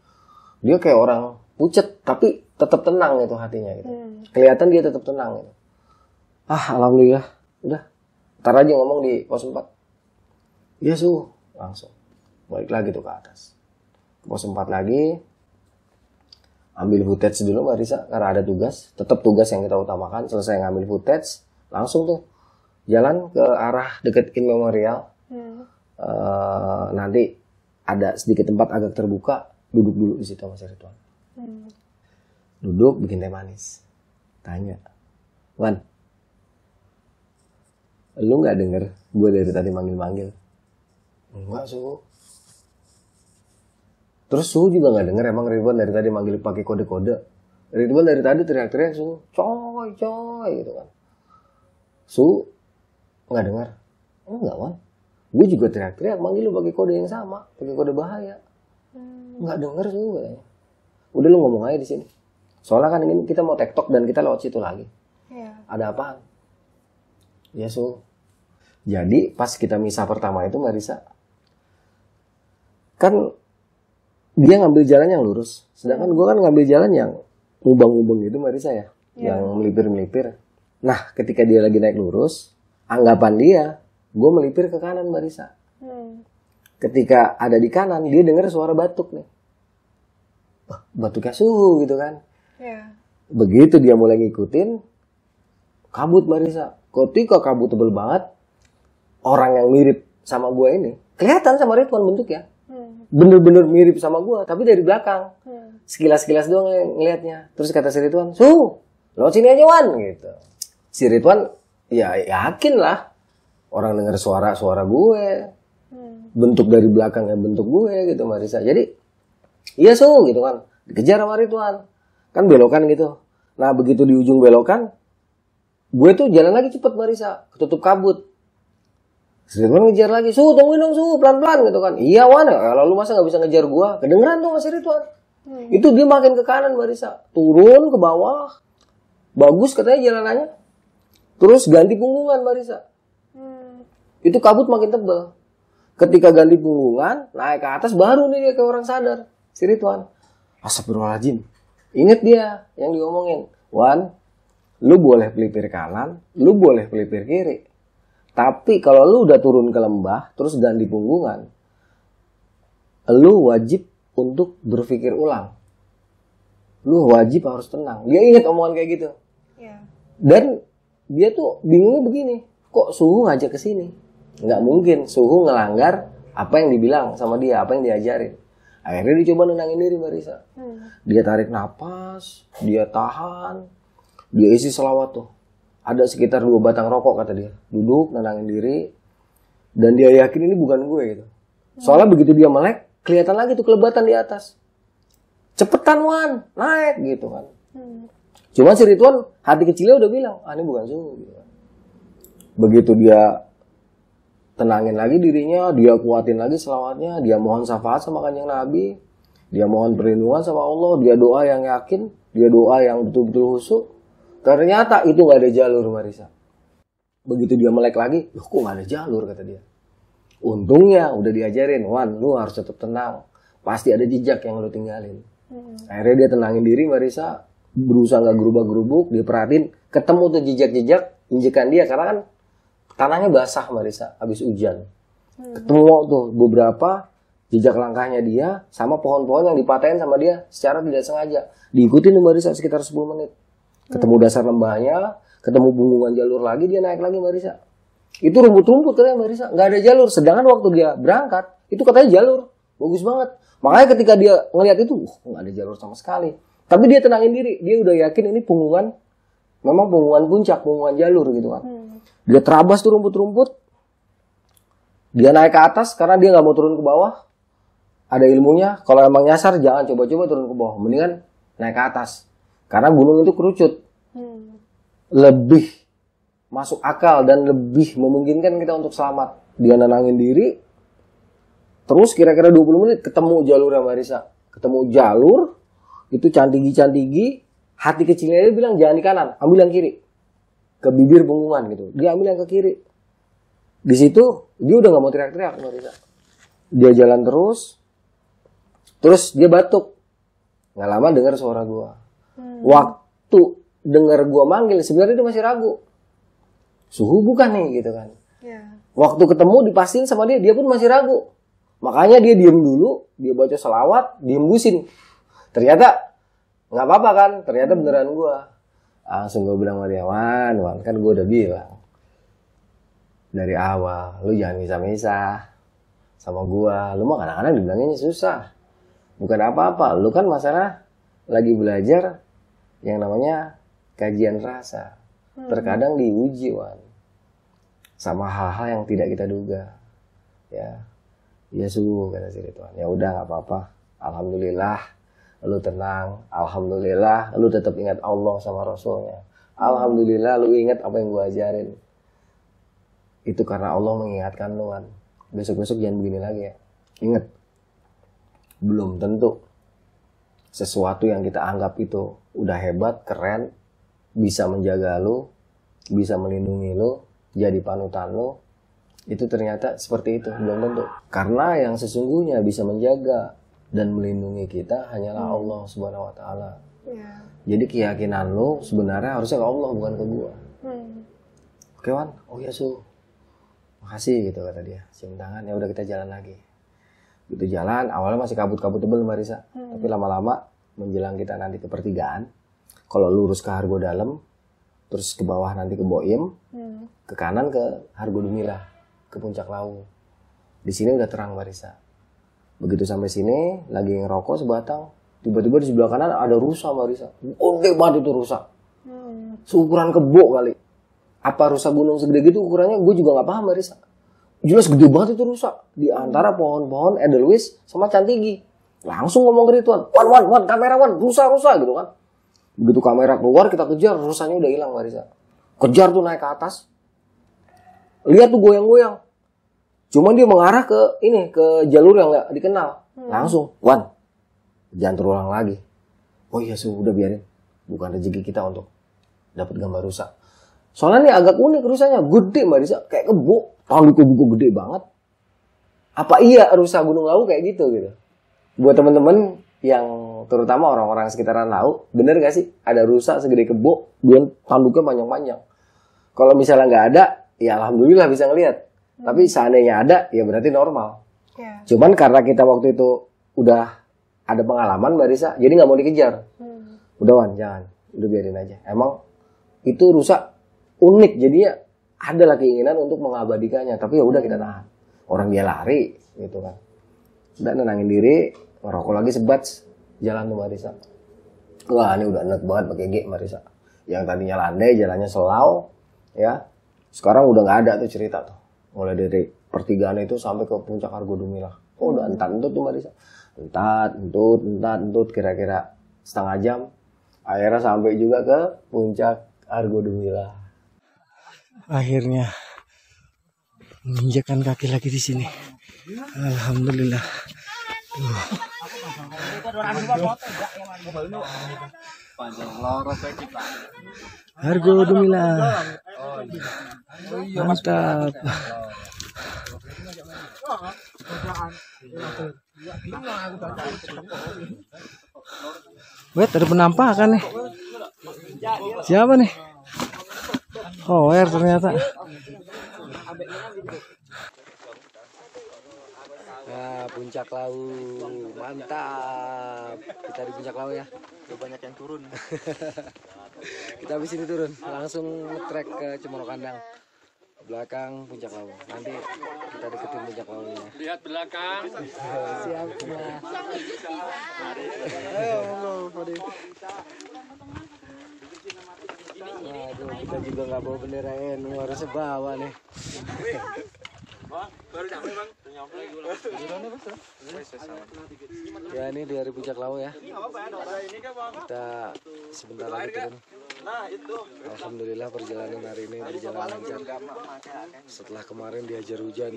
Dia kayak orang pucet, tapi tetap tenang gitu hatinya gitu. Kelihatan dia tetap tenang gitu. Alhamdulillah. Udah, ntar aja ngomong di pos 4. Iya langsung balik lagi tuh ke atas. Ke pos 4 lagi, ambil footage dulu Mbak Risa, karena ada tugas. Tetap tugas yang kita utamakan. Selesai ngambil footage, langsung tuh jalan ke arah deket In Memorial. Nanti ada sedikit tempat agak terbuka, duduk dulu di situ Mas Ridwan. Duduk bikin teh manis. Tanya, Wan, lu gak denger gue dari tadi manggil-manggil? Enggak, Terus juga gak denger emang Ridwan dari tadi manggil pakai kode-kode? Ridwan dari tadi teriak-teriak coy gitu kan. Gak denger? Enggak, Wan. Gue juga teriak-teriak manggil lu pakai kode yang sama, pakai kode bahaya. Gak denger katanya. Udah lu ngomong aja di sini. Soalnya kan ini kita mau tektok dan kita lewat situ lagi. Ada apaan? Ya Jadi pas kita misah pertama itu Mbak Risa, kan dia ngambil jalan yang lurus, sedangkan gue kan ngambil jalan yang mubang-mubang gitu Mbak Risa ya, yang melipir-melipir. Nah ketika dia lagi naik lurus, anggapan dia, gue melipir ke kanan Mbak Risa. Ketika ada di kanan, dia dengar suara batuk nih. Batuknya gitu kan. Begitu dia mulai ngikutin, kabut Mbak Risa. Ketika kabut tebel banget, orang yang mirip sama gue ini kelihatan sama Ridwan bentuknya, bener-bener mirip sama gue, tapi dari belakang, sekilas-sekilas doang ngelihatnya. Terus kata si Ridwan, lewat sini aja Wan gitu. Si Ridwan ya yakin lah, orang dengar suara gue, bentuk dari belakangnya bentuk gue gitu Marisa. Jadi iya gitu kan, dikejar sama Ridwan, kan belokan gitu. Nah begitu di ujung belokan, gue tuh jalan lagi cepet Marisa, ketutup kabut. Ridwan ngejar lagi, tungguin dong pelan-pelan gitu kan. Iya Wan, lalu masa gak bisa ngejar gua? Kedengeran tuh Mas Ridwan. Itu dia makin ke kanan Marisa, turun ke bawah. Bagus katanya jalanannya. Terus ganti punggungan Marisa. Itu kabut makin tebal. Ketika ganti punggungan, naik ke atas baru nih dia kayak orang sadar. Si Ridwan, astagfirullahaladzim. Ingat dia yang diomongin, Wan, lu boleh pelipir kanan, lu boleh pelipir kiri. Tapi kalau lu udah turun ke lembah, terus ganti punggungan, lu wajib untuk berpikir ulang. Lu wajib harus tenang. Dia ingat omongan kayak gitu. Dan dia tuh bingungnya begini, kok Suhu ngajak ke sini? Nggak mungkin Suhu ngelanggar apa yang dibilang sama dia, apa yang diajarin. Akhirnya dia coba nenangin diri Marisa. Dia tarik napas, dia tahan, dia isi selawat tuh. Ada sekitar 2 batang rokok kata dia. Duduk, nenangin diri. Dan dia yakin ini bukan gue gitu. Soalnya begitu dia melek, kelihatan lagi tuh kelebatan di atas. Cepetan Wan, naik gitu kan. Cuma si Ridwan hati kecilnya udah bilang, ini bukan Suhu gitu kan. Begitu dia tenangin lagi dirinya, dia kuatin lagi selawatnya, dia mohon syafaat sama Kanjeng Nabi, dia mohon perlindungan sama Allah, dia doa yang yakin, dia doa yang betul-betul khusyuk. Ternyata itu gak ada jalur Marisa. Begitu dia melek lagi, loh kok gak ada jalur kata dia. Untungnya udah diajarin, Wan lu harus tetap tenang. Pasti ada jejak yang lu tinggalin. Akhirnya dia tenangin diri Marisa, berusaha gak gerubah-gerubuk, dia perhatiin, ketemu tuh jejak-jejak, injekan dia. Karena kan tanahnya basah Marisa, habis hujan. Ketemu tuh beberapa jejak langkahnya dia, sama pohon-pohon yang dipatahin sama dia secara tidak sengaja. Diikutin tuh Marisa sekitar 10 menit. Ketemu dasar lembahnya, Ketemu bungkungan jalur lagi, dia naik lagi Mbak Risa. Itu rumput-rumput katanya Mbak Risa, nggak ada jalur. Sedangkan waktu dia berangkat, itu katanya jalur, bagus banget. Makanya ketika dia ngelihat itu, nggak ada jalur sama sekali. Tapi dia tenangin diri, dia udah yakin ini punggungan, memang punggungan puncak, punggungan jalur gitu kan. Dia terabas tuh rumput-rumput, dia naik ke atas karena dia nggak mau turun ke bawah. Ada ilmunya, kalau emang nyasar jangan coba-coba turun ke bawah, mendingan naik ke atas. Karena gunung itu kerucut. Lebih masuk akal dan lebih memungkinkan kita untuk selamat. Dia nenangin diri, terus kira-kira 20 menit ketemu jalurnya Mbak Risa. Ketemu jalur, itu cantigi-cantigi, hati kecilnya dia bilang jangan di kanan, ambil yang kiri. Ke bibir punggungan gitu, dia ambil yang ke kiri. Di situ dia udah nggak mau teriak-teriak Mbak Risa. Dia jalan terus dia batuk. Nggak lama dengar suara gua. Waktu dengar gua manggil, sebenarnya dia masih ragu. Suhu bukan nih gitu kan. Waktu ketemu dipastiin sama dia pun masih ragu. Makanya dia diem dulu, dia baca selawat, dia hembusin. Ternyata nggak apa-apa kan, ternyata beneran gua. Langsung gua bilang sama dia, Wan, kan gua udah bilang dari awal, lu jangan misah-misah sama gua. Lu mah kadang-kadang dibilangnya susah. Bukan apa-apa, lu kan masalah lagi belajar yang namanya kajian rasa. Terkadang diuji, Wan, sama hal-hal yang tidak kita duga. Ya suhu kata si Ridwan. Ya udah nggak apa-apa. Alhamdulillah, lu tenang. Alhamdulillah, lu tetap ingat Allah sama Rasulnya. Alhamdulillah, lu ingat apa yang gua ajarin. Itu karena Allah mengingatkan lu, Wan. Besok-besok jangan begini lagi ya. Ingat, belum tentu sesuatu yang kita anggap itu udah hebat, keren, bisa menjaga lu, bisa melindungi lu, jadi panutan lu, itu ternyata seperti itu, belum tentu. Karena yang sesungguhnya bisa menjaga dan melindungi kita hanyalah Allah Subhanahu wa taala. Jadi keyakinan lu sebenarnya harusnya ke Allah, bukan ke gua. Oke, Wan? Oh ya, Su. Makasih gitu kata dia. Cium tangan, ya udah kita jalan lagi. Gitu jalan, awalnya masih kabut-kabut tebel Mbak Risa. Tapi lama-lama menjelang kita nanti ke pertigaan, kalau lurus ke Hargo Dalam, terus ke bawah nanti ke Boim, ke kanan ke Hargo Dumilah, ke Puncak Lawu. Di sini udah terang Mbak Risa. Begitu sampai sini, lagi ngerokok sebatang, tiba-tiba di sebelah kanan ada rusa Mbak Risa. Gede banget itu rusa. Seukuran kebo kali. Apa rusa gunung segede gitu ukurannya, gue juga gak paham Mbak Risa. Jelas gede banget itu rusa. Di antara pohon-pohon Edelweiss sama Cantigi. Langsung ngomong ke Ridwan, Wan, kamera Wan, rusa gitu kan. Begitu kamera keluar, kita kejar, rusanya udah hilang Mbak Risa. Kejar tuh naik ke atas. Lihat tuh goyang-goyang. Cuman dia mengarah ke jalur yang gak dikenal. Langsung, Wan, jangan terulang lagi. Oh iya, udah biarin. Bukan rezeki kita untuk dapat gambar rusa. Soalnya ini agak unik rusanya, gede Mbak Risa, kayak kebo. Tanduk kebo gede banget. Apa iya rusa Gunung Lawu kayak gitu? Buat teman-teman yang terutama orang-orang sekitaran Lawu, bener gak sih ada rusa segede kebo, dan tanduknya panjang-panjang? Kalau misalnya nggak ada, ya alhamdulillah bisa ngelihat. Tapi seandainya ada, ya berarti normal. Cuman karena kita waktu itu udah ada pengalaman Mbak Risa, jadi nggak mau dikejar. Udah Wan, jangan, udah biarin aja. Emang itu rusa unik, jadinya adalah keinginan untuk mengabadikannya, tapi ya udah kita tahan. Orang dia lari gitu kan. Udah nenangin diri, ngerokok lagi sebat, jalan tuh Mbak Risa. Wah, ini udah enak banget pakai G Mbak Risa. Yang tadinya landai, jalannya selau, ya. Sekarang udah nggak ada tuh cerita tuh. Mulai dari pertigaan itu sampai ke Puncak Hargo Dumilah. Oh, udah entat-entut tuh Mbak Risa. Entat-entut kira-kira setengah jam. Akhirnya sampai juga ke Puncak Hargo Dumilah. Akhirnya menginjakkan kaki lagi di sini. Alhamdulillah. Hargo Dumilah. Mantap. Wait, ada penampakan nih. Siapa nih? Oh, ternyata. Nah, Puncak Lawu, mantap. Kita di Puncak Lawu ya. Banyak yang turun. Kita habis ini turun, langsung trek ke Cemoro Kandang. Belakang Puncak Lawu. Nanti kita deketin Puncak Lawunya. Lihat belakang. Siap semua. Waduh, kita juga nggak bawa bendera NU, harusnya bawa nih. Baru nyampe bang. Ya ini dari Puncak Lawu ya. Kita sebentar lagi turun. Alhamdulillah perjalanan hari ini berjalan lancar. Setelah kemarin dihajar hujan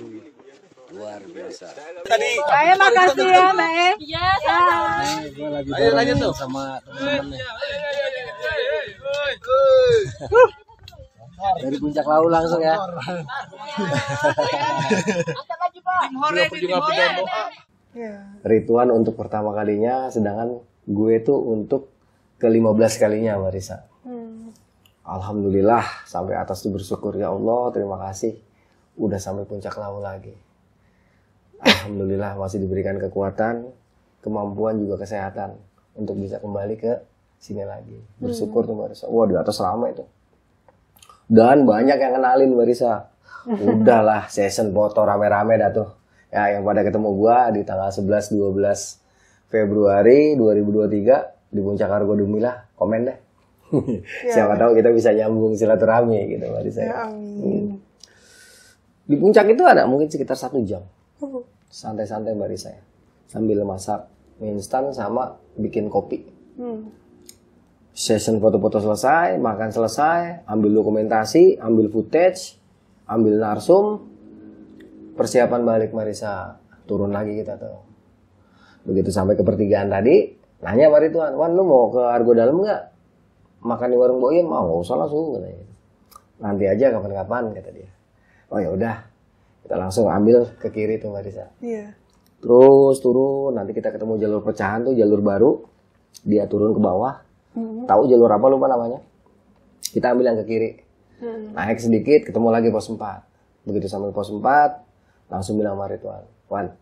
luar biasa. Ayo makasih ya, Mbak. Iya, Gue lagi bareng sama teman-teman nih. Dari Puncak Lawu langsung ya. Rituan untuk pertama kalinya, sedangkan gue tuh untuk ke-15 kalinya Marisa. Alhamdulillah sampai atas tuh bersyukur, ya Allah terima kasih udah sampai Puncak Lawu lagi. Alhamdulillah masih diberikan kekuatan, kemampuan juga kesehatan untuk bisa kembali ke sini lagi. Bersyukur tuh Marisa. Wah di atas lama itu. Dan banyak yang kenalin Marisa. Udahlah session foto rame-rame dah tuh. Ya yang pada ketemu gua di tanggal 11-12 Februari 2023 di Puncak Argo Dumilah, komen deh. Siapa tahu kita bisa nyambung silaturahmi gitu Marisa. Ya, amin. Di puncak itu ada mungkin sekitar 1 jam. Santai-santai Marisa ya. Sambil masak mie instan sama bikin kopi. Session foto-foto selesai, makan selesai, ambil dokumentasi, ambil footage, ambil narsum, persiapan balik Marisa. Turun lagi kita tuh. Begitu sampai ke pertigaan tadi, nanya Mari Tuan, Wan lu mau ke Argo Dalam nggak? Makan di warung Boyem? Mau nggak usah langsung katanya. Nanti aja kapan-kapan kata dia. Oh ya udah, kita langsung ambil ke kiri tuh Marisa. Iya. Terus turun, nanti kita ketemu jalur pecahan tuh, jalur baru. Dia turun ke bawah. Tahu jalur apa lupa namanya? Kita ambil yang ke kiri. Naik sedikit, ketemu lagi pos 4. Begitu sampai pos 4, langsung bilang Mari Tuan, Wan,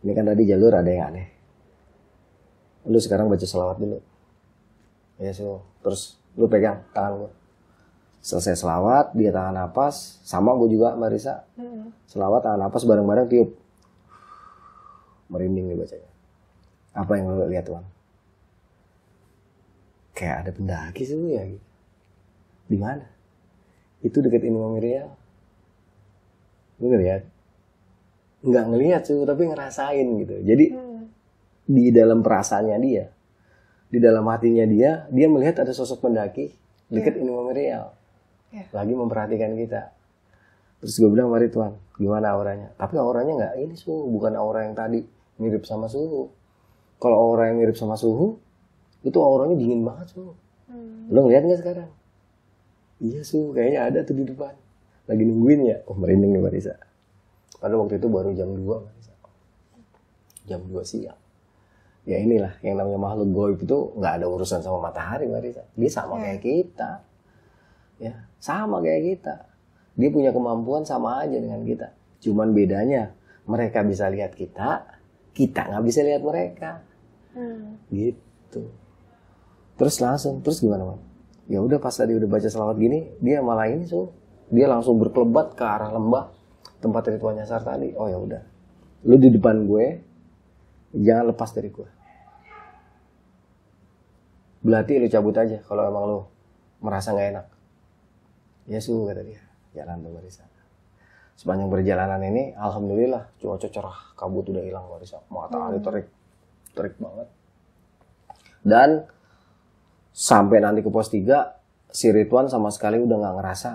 ini kan tadi jalur ada yang aneh. Lu sekarang baca selawat dulu. Ya so, terus lu pegang tangan gue. Selesai selawat, dia tahan napas, sama gue juga Marisa. Selawat, tahan napas, bareng-bareng tiup. Merinding nih bacanya. Apa yang lu lihat Tuan? Kayak ada pendaki sih ya gitu. Di mana? Itu dekat Imam Miriam. Lu ngeliat? Nggak ngelihat sih, tapi ngerasain gitu. Jadi di dalam perasaannya dia, di dalam hatinya dia melihat ada sosok pendaki dekat Imam Miriam. Lagi memperhatikan kita. Terus gue bilang, Mari Tuan, gimana auranya? Tapi auranya nggak ini Suhu, bukan aura yang tadi mirip sama Suhu. Kalau aura yang mirip sama Suhu, itu auranya dingin banget Suhu. Lo ngeliat nggak sekarang? Iya Suhu, kayaknya ada tuh di depan. Lagi nungguin ya. Oh merinding nih Marisa. Padahal waktu itu baru jam 2 Marisa. Jam 2 siang. Ya inilah yang namanya makhluk gaib itu nggak ada urusan sama matahari Marisa. Dia sama kayak kita. Ya, sama kayak kita. Dia punya kemampuan sama aja dengan kita. Cuman bedanya mereka bisa lihat kita nggak bisa lihat mereka. Gitu. Terus gimana Man? Ya udah pas tadi udah baca selawat gini, dia malah ini dia langsung berkelebat ke arah lembah tempat Rituan nyasar tadi. Oh ya udah, lu di depan gue, jangan lepas dari gue. Berarti lu cabut aja kalau emang lu merasa nggak enak. Ya kata dia, jalan tuh Marisa. Sepanjang perjalanan ini, alhamdulillah cuaca cerah, kabut udah hilang Marisa. Matahari terik banget. Dan sampai nanti ke pos 3, si Rituan sama sekali udah nggak ngerasa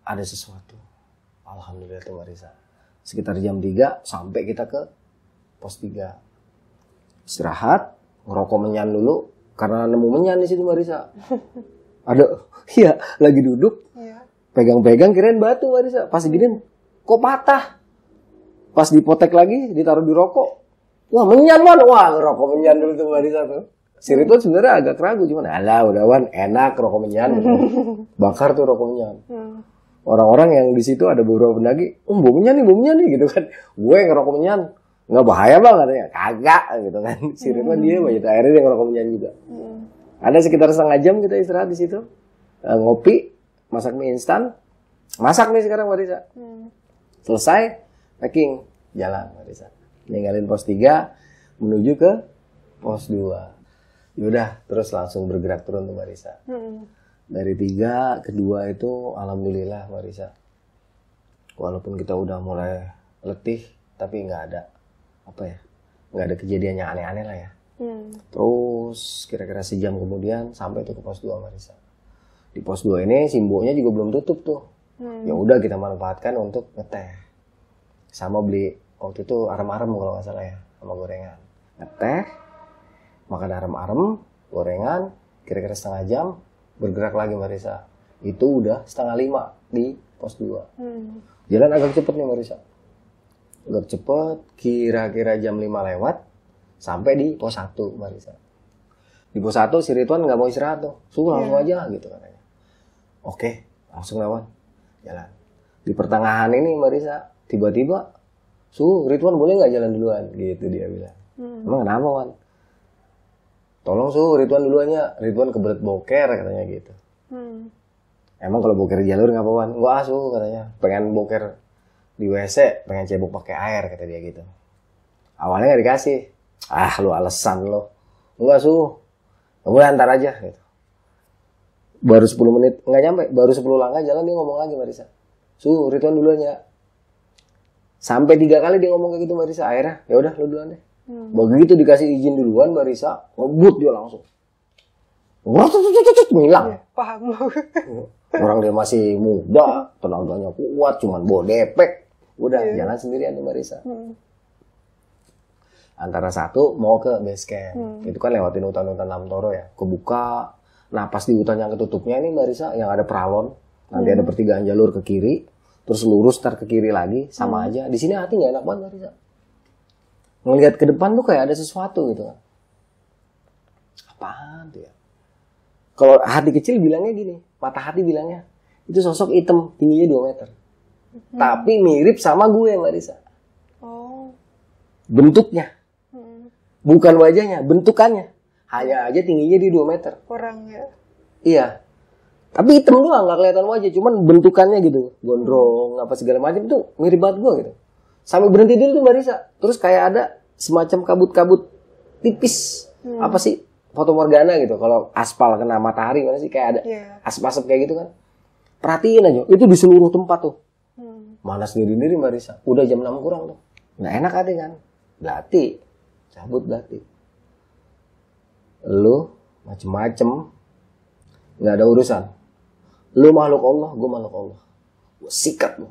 ada sesuatu. Alhamdulillah tuh Marisa. Sekitar jam 3 sampai kita ke pos 3. Istirahat, ngerokok menyan dulu karena nemu menyan di situ Marisa. Ada, iya lagi duduk, pegang-pegang kirain batu Marisa. Pas diginiin, kok patah. Pas dipotek lagi, ditaruh di rokok. Wah menyan Man, wah ngerokok menyan dulu tuh Marisa tuh. Si Rituan sebenarnya agak ragu, cuman alah udah Wan enak rokok menyan. Bakar tuh rokok menyan. Orang-orang yang di situ ada beberapa pendaki, bau menyan nih gitu kan. Gue ngerokok menyan, Nggak bahaya bang katanya, kagak gitu kan. Si Ridwan dia aja, akhirnya dia ngerokok menyan juga. Ada sekitar setengah jam kita istirahat di situ, ngopi, masak mie instan, masak nih sekarang Marisa. Selesai, packing, jalan Marisa. Ninggalin pos 3, menuju ke pos 2. Yaudah, terus langsung bergerak turun tuh Marisa. Dari 3 ke 2 itu alhamdulillah Marisa. Walaupun kita udah mulai letih, tapi nggak ada nggak ada kejadian yang aneh-aneh lah ya. Terus kira-kira sejam kemudian sampai tuh ke pos 2 Marisa. Di pos 2 ini simboknya juga belum tutup tuh. Ya udah kita manfaatkan untuk ngeteh. Sama beli waktu itu arem-arem kalau nggak salah ya, sama gorengan. Ngeteh, makan arem-arem, gorengan, kira-kira setengah jam bergerak lagi Marisa. Itu udah 4:30 di pos 2. Jalan agak cepet nih Marisa. Agak cepet, kira-kira jam 5 lewat sampai di pos 1 Marisa. Di pos 1 si Ridwan nggak mau istirahat tuh, langsung aja gitu katanya. Oke, langsung lewat jalan. Di pertengahan ini Marisa tiba-tiba Ridwan boleh nggak jalan duluan gitu dia bilang. Emang kenapa Wan? Tolong Ridwan duluannya, Ridwan kebelet boker katanya gitu. Emang kalau boker di jalur nggak apa Wan? Enggak katanya, pengen boker di WC, pengen cebok pakai air kata dia gitu. Awalnya nggak dikasih. Lu alasan lo. Enggak kamu antar aja gitu. Baru 10 menit, nggak nyampe, baru 10 langkah jalan dia ngomong lagi Marisa. Ridwan duluan ya. Sampai 3 kali dia ngomong kayak gitu Marisa. Akhirnya ya udah lu duluan deh. Begitu dikasih izin duluan Marisa, ngebut dia langsung. Ngilang. Paham. Orang dia masih muda, tenaganya kuat, cuman bawa depek. Udah jalan sendirian nih Marisa. Antara satu mau ke base camp. Itu kan lewatin hutan-hutan Lamtoro ya. Kebuka. Nah pas di hutan yang ketutupnya ini Marisa yang ada peralon. Nanti ada pertigaan jalur ke kiri. Terus lurus ntar ke kiri lagi. Sama aja. Di sini hati gak enak banget Marisa. Ngelihat ke depan tuh kayak ada sesuatu gitu kan. Apaan tuh ya? Kalau hati kecil bilangnya gini. Mata hati bilangnya. Itu sosok hitam. Tingginya 2 meter. Tapi mirip sama gue Marisa. Bentuknya. Bukan wajahnya, bentukannya. Hanya aja tingginya di 2 meter. Kurang ya. Iya. Tapi hitam doang, gak kelihatan wajah. Cuman bentukannya gitu. Gondrong, apa segala macam tuh mirip banget gue gitu. Sampai berhenti dulu tuh Marisa. Terus kayak ada semacam kabut-kabut tipis. Apa sih? Fotomorgana gitu. Kalau aspal kena matahari mana sih? Kayak ada asap-asap kayak gitu kan. Perhatiin aja. Itu di seluruh tempat tuh. Mana sendiri-sendiri Marisa. Udah jam 6 kurang tuh. Nggak enak hati kan. Belati. Cabut belati. Lu macem-macem. Nggak ada urusan. Lu makhluk Allah, gue makhluk Allah. Gue sikat lu.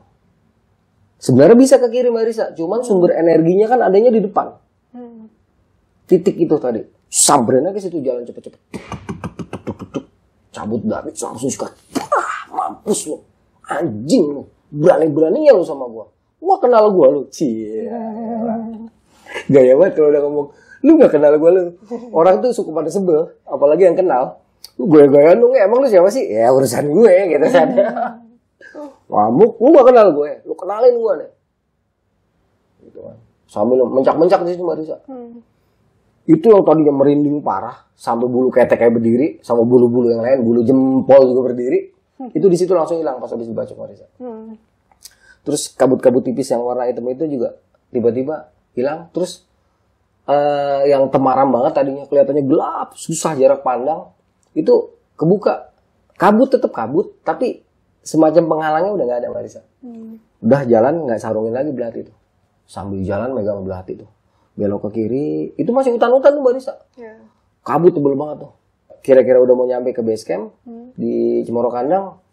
Sebenarnya bisa ke kiri Marisa. Cuman sumber energinya kan adanya di depan. Titik itu tadi. Samberin aja ke situ jalan cepet-cepet. Cabut belati langsung sikat. Mampus lu. Anjing lu. Berani-beraninya lu sama gue. Gua kenal gue lu. Cie. Gaya banget kalau udah ngomong. Lu gak kenal gue lu. Orang tuh suka pada sebel. Apalagi yang kenal. Lu gue-goyan lu. Emang lu siapa sih? Ya urusan gue gitu kan. Ngamuk. Lu gak kenal gue. Lu kenalin gue deh. Gitu kan. Sambil mencak-mencak di situ Marisa. Itu yang tadinya merinding parah. Sampai bulu ketek kayak berdiri. Sama bulu-bulu yang lain. Bulu jempol juga berdiri. Itu di situ langsung hilang pas habis dibacok Marisa. Terus kabut-kabut tipis yang warna hitam itu juga tiba-tiba hilang. Terus yang temaram banget tadinya kelihatannya gelap, susah jarak pandang, itu kebuka. Kabut tetap kabut, tapi semacam penghalangnya udah nggak ada Marisa. Udah jalan nggak sarungin lagi belati itu. Sambil jalan megang belati itu. Belok ke kiri, itu masih hutan-hutan tuh Marisa. Kabut tebel banget tuh. Kira-kira udah mau nyampe ke base camp di Cemoro Kandang.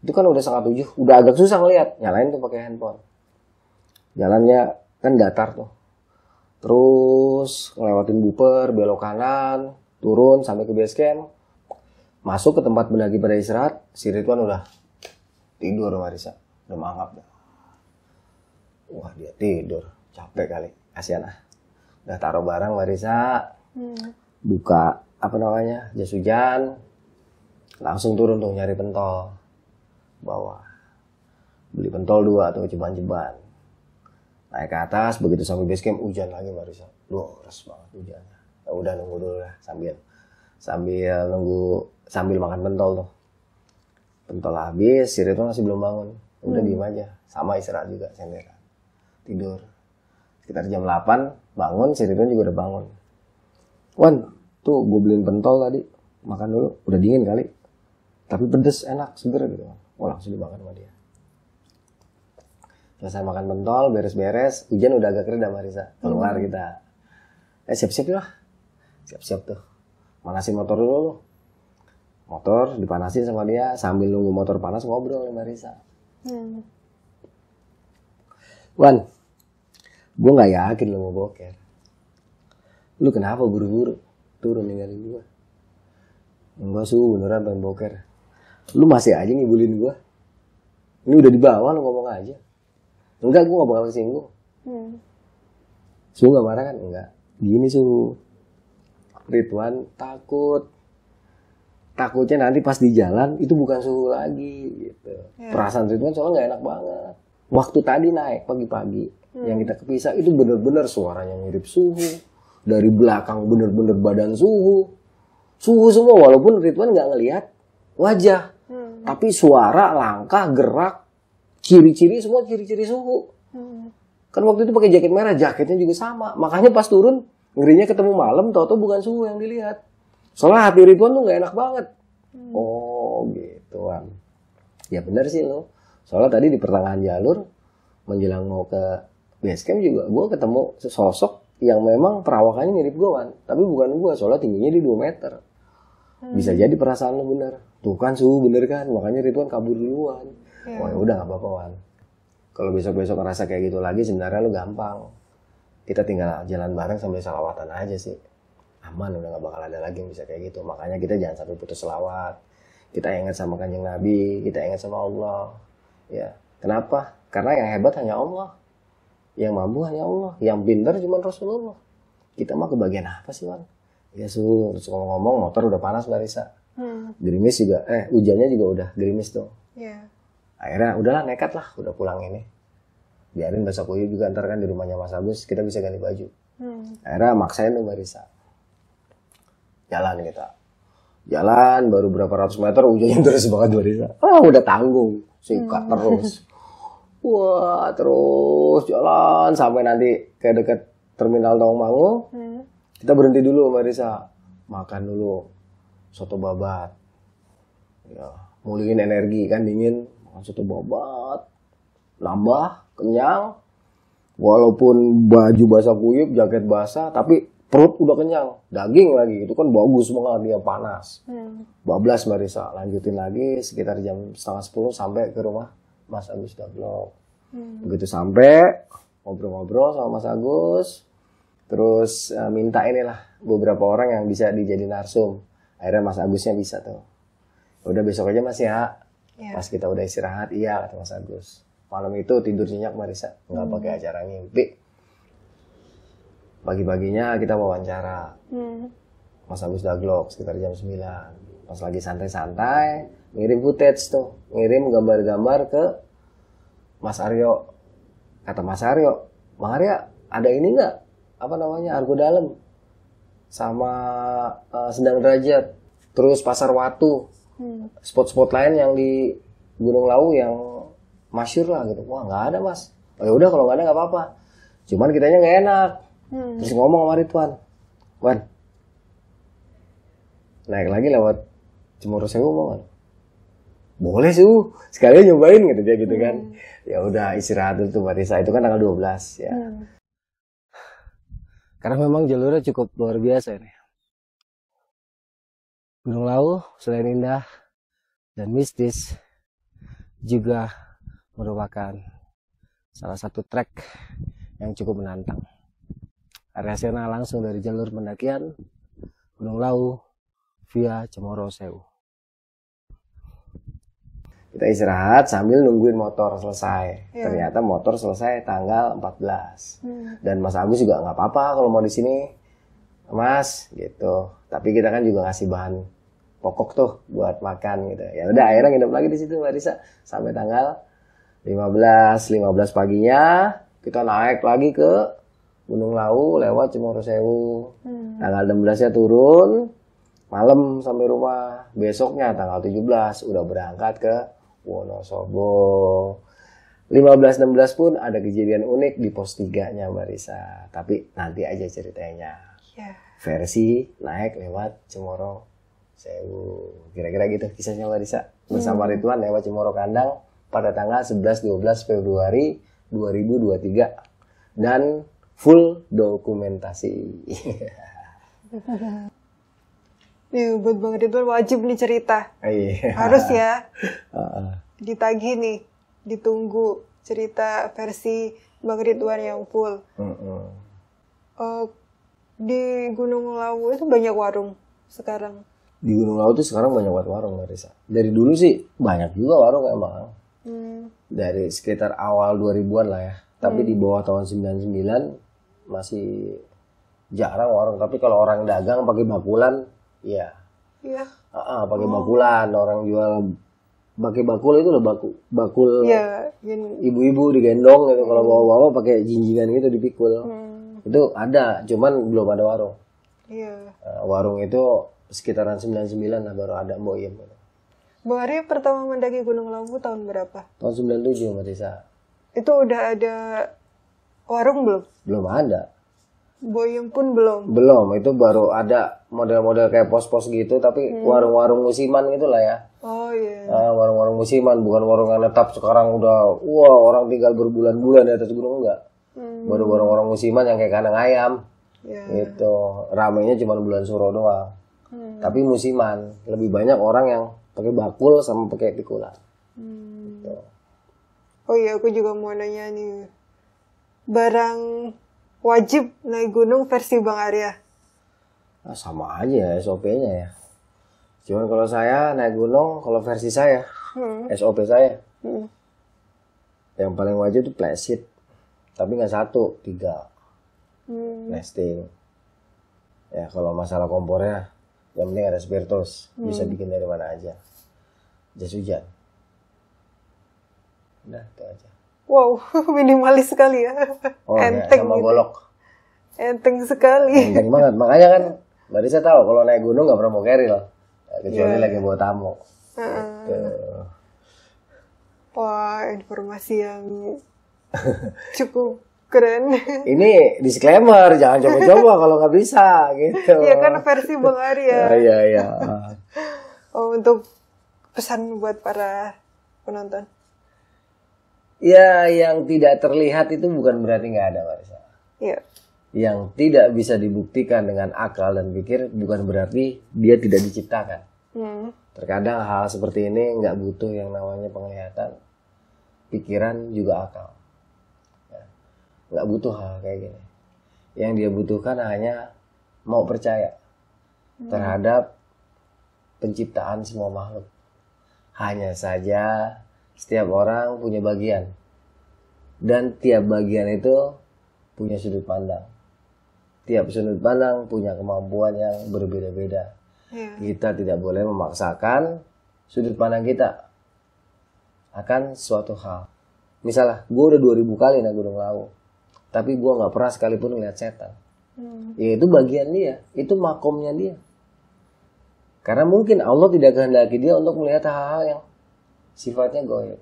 Itu kan udah 6:30, udah agak susah ngeliat. Nyalain tuh pakai handphone. Jalannya kan datar tuh. Terus ngelewatin buper, belok kanan, turun sampai ke base camp. Masuk ke tempat pendaki pada istirahat, si Ridwan udah tidur Marisa. Udah mangap dah. Wah dia tidur, capek kali, kasihan ah. Udah taruh barang Marisa, buka jas hujan, langsung turun tuh nyari pentol. Bawah. Beli pentol 2 atau ceban-ceban. Naik ke atas, begitu sampai base camp hujan lagi Mbak Risa. Deras banget hujannya. Ya udah nunggu dulu lah sambil makan pentol tuh. Pentol habis, si Ridwan masih belum bangun. Udah diem aja, sama istirahat juga senderan. Tidur. Sekitar jam 8 bangun, si Ridwan juga udah bangun. Wan, tuh gue beliin pentol tadi. Makan dulu, udah dingin kali. Tapi pedes, enak, seger gitu. Oh langsung dimakan sama dia. Selesai makan pentol, beres-beres. Hujan udah agak reda Marisa. Keluar kita. Siap-siap lah. Siap-siap tuh. Manasin motor dulu lu. Motor dipanasin sama dia. Sambil nunggu motor panas ngobrol sama Marisa. Wan, gue gak yakin lu mau boker. Lu kenapa buru-buru turun ninggalin gue? Enggak beneran pengen boker. Lu masih aja ngibulin gue. Ini udah di bawah lu ngomong aja. Enggak, gue gak bakal kesinggung. Su gak marah kan? Enggak. Gini Su, Ridwan takutnya nanti pas di jalan itu bukan Su lagi gitu. Perasaan Ridwan soalnya gak enak banget. Waktu tadi naik pagi-pagi yang kita kepisah itu bener-bener suaranya mirip Suhu. Dari belakang bener-bener badan Suhu semua, walaupun Ridwan gak ngelihat wajah. Tapi suara, langkah, gerak, ciri-ciri semua ciri-ciri Suhu. Kan waktu itu pakai jaket merah, jaketnya juga sama. Makanya pas turun ngerinya ketemu malam, tau-tau bukan Suhu yang dilihat. Soalnya hati Ridwan tuh gak enak banget. Oh gitu kan. Ya bener sih lo. Soalnya tadi di pertengahan jalur menjelang mau ke base camp juga gue ketemu sosok yang memang perawakannya mirip gue kan. Tapi bukan gue, soalnya tingginya di 2 meter. Bisa jadi perasaan lo bener. Tuh kan Suhu bener kan, makanya Ridwan kabur duluan. Oh ya udah gak apa-apa Wan. Kalau besok-besok ngerasa kayak gitu lagi sebenarnya lo gampang. Kita tinggal jalan bareng sambil salawatan aja sih. Aman, udah gak bakal ada lagi yang bisa kayak gitu. Makanya kita jangan sampai putus selawat. Kita ingat sama Kanjeng Nabi, kita ingat sama Allah. Ya, kenapa? Karena yang hebat hanya Allah. Yang mampu hanya Allah. Yang pintar cuma Rasulullah. Kita mah kebagian apa sih Wan? Ya Su, terus ngomong motor udah panas Marisa. Gerimis juga, hujannya juga udah gerimis tuh. Akhirnya udahlah nekat lah, udah pulang ini. Biarin besok Uyu juga ntar kan di rumahnya Mas Agus, kita bisa ganti baju. Akhirnya maksain tuh Marisa. Jalan kita. Jalan baru berapa ratus meter hujannya terus banget Marisa. Udah tanggung, sikat terus. Wah terus jalan sampai nanti ke dekat terminal Tawangmangu. Kita berhenti dulu Marisa. Makan dulu soto babat. Ya, mulihin energi kan dingin. Makan soto babat. Nambah, kenyang. Walaupun baju basah kuyup, jaket basah, tapi perut udah kenyang. Daging lagi, itu kan bagus banget, dia panas. Bablas Marisa, lanjutin lagi sekitar jam 9:30 sampai ke rumah Mas Agus Dablok. Begitu sampai, ngobrol-ngobrol sama Mas Agus. Terus minta inilah beberapa orang yang bisa dijadiin narsum. Akhirnya Mas Agusnya bisa tuh. Udah besok aja Mas ya. Pas kita udah istirahat, iya kata Mas Agus. Malam itu tidur nyenyak Marisa, nggak pakai acara ngimpi. Pagi-paginya kita wawancara Mas Agus Daglok sekitar jam 9. Pas lagi santai-santai, ngirim footage tuh, ngirim gambar-gambar ke Mas Aryo. Kata Mas Aryo, Bang Arya ada ini nggak? Apa namanya, Argo Dalam sama Sedang Derajat, terus Pasar Watu, spot-spot lain yang di Gunung Lawu yang masyhur lah gitu. Wah nggak ada Mas. Oh ya udah kalau nggak ada nggak apa-apa. Cuman kitanya nggak enak. Terus ngomong sama Ridwan, Wan, naik lagi lewat Cemoro Sewu mau kan? Boleh sih, sekalian nyobain gitu dia gitu kan. Ya udah istirahat dulu tuh Marisa, itu kan tanggal 12 ya. Karena memang jalurnya cukup luar biasa ini. Gunung Lawu selain indah dan mistis juga merupakan salah satu trek yang cukup menantang. Areasena langsung dari jalur pendakian Gunung Lawu via Cemoro Sewu. Kita istirahat sambil nungguin motor selesai. Ternyata motor selesai tanggal 14. Dan Mas Agus juga nggak apa-apa kalau mau di sini, Mas, gitu. Tapi kita kan juga ngasih bahan pokok tuh buat makan gitu. Ya udah akhirnya nginep lagi di situ Marisa sampai tanggal 15 paginya kita naik lagi ke Gunung Lawu lewat Cemoro Sewu. Tanggal 16-nya turun, malam sampai rumah. Besoknya tanggal 17 udah berangkat ke Wonosobo. 15-16 pun ada kejadian unik di pos 3-nya Mbak Risa. Tapi nanti aja ceritanya. Ya. Versi naik lewat Cemoro Sewu. Kira-kira gitu kisahnya Mbak Risa. Bersama Ridwan lewat Cemoro Kandang pada tanggal 11-12 Februari 2023. Dan full dokumentasi. Nih buat Bang Ridwan wajib nih cerita. Iya. Harus ya. Ditagih nih. Ditunggu cerita versi Bang Ridwan yang full. Di Gunung Lawu itu banyak warung sekarang. Di Gunung Lawu tuh sekarang banyak banget warung Marisa. Dari dulu sih banyak juga warung emang. Dari sekitar awal 2000-an lah ya. Tapi di bawah tahun 99 masih jarang warung. Tapi kalau orang dagang pakai bakulan, ya. Iya. Pakai bakulan. Orang jual pakai bakul itu udah bakul Iya. Ibu-ibu digendong gitu. Kalau bawa-bawa pakai jinjingan gitu dipikul. Itu ada, cuman belum ada warung. Iya. Warung itu sekitaran 99 lah baru ada Mbok Iem. Bang Arya pertama mendaki Gunung Lawu tahun berapa? Tahun 97 Mbak Risa. Itu udah ada warung belum? Belum ada. Boyem pun belum. Belum, itu baru ada model-model kayak pos-pos gitu, tapi warung-warung musiman gitu lah ya. Oh iya. Warung-warung musiman, bukan warung yang tetap sekarang udah, wah orang tinggal berbulan-bulan di atas gunung, enggak. Baru warung-warung musiman yang kayak kandang ayam. Ya. Gitu, ramenya cuma bulan Suro doang. Tapi musiman, lebih banyak orang yang pakai bakul sama pakai pikulan. Gitu. Oh iya, aku juga mau nanya nih. Barang wajib naik gunung versi Bang Arya. Sama aja SOP-nya ya. Cuman kalau saya naik gunung, kalau versi saya, SOP saya, yang paling wajib itu flat sheet. Tapi nggak 1, 3. Nesting. Ya kalau masalah kompornya, yang penting ada spiritus. Bisa bikin dari mana aja. Jas hujan. Udah, itu aja. Wow, minimalis sekali ya. Oh, Enteng sama gitu. golok. Enteng sekali. Enteng banget. Makanya kan, Mbak Risa tahu kalau naik gunung nggak pernah mau carry loh. Kecuali lagi bawa tamu. Gitu. Wah, informasi yang cukup keren. Ini disclaimer, jangan coba-coba kalau nggak bisa gitu. Iya kan versi Bang Arya. Iya. Oh, untuk pesan buat para penonton. Ya, yang tidak terlihat itu bukan berarti nggak ada, Mbak Risa. Iya. Yang tidak bisa dibuktikan dengan akal dan pikir bukan berarti dia tidak diciptakan. Terkadang hal seperti ini nggak butuh yang namanya penglihatan, pikiran juga akal. Ya. Nggak butuh hal kayak gini. Yang dia butuhkan hanya mau percaya terhadap penciptaan semua makhluk. Hanya saja setiap orang punya bagian. Dan tiap bagian itu punya sudut pandang. Tiap sudut pandang punya kemampuan yang berbeda-beda. Kita tidak boleh memaksakan sudut pandang kita akan suatu hal. Misalnya, gue udah 2000 kali naik Gunung Lawu. Tapi gue gak pernah sekalipun ngeliat setan. Ya itu bagian dia. Itu makomnya dia. Karena mungkin Allah tidak kehendaki dia untuk melihat hal-hal yang sifatnya goib.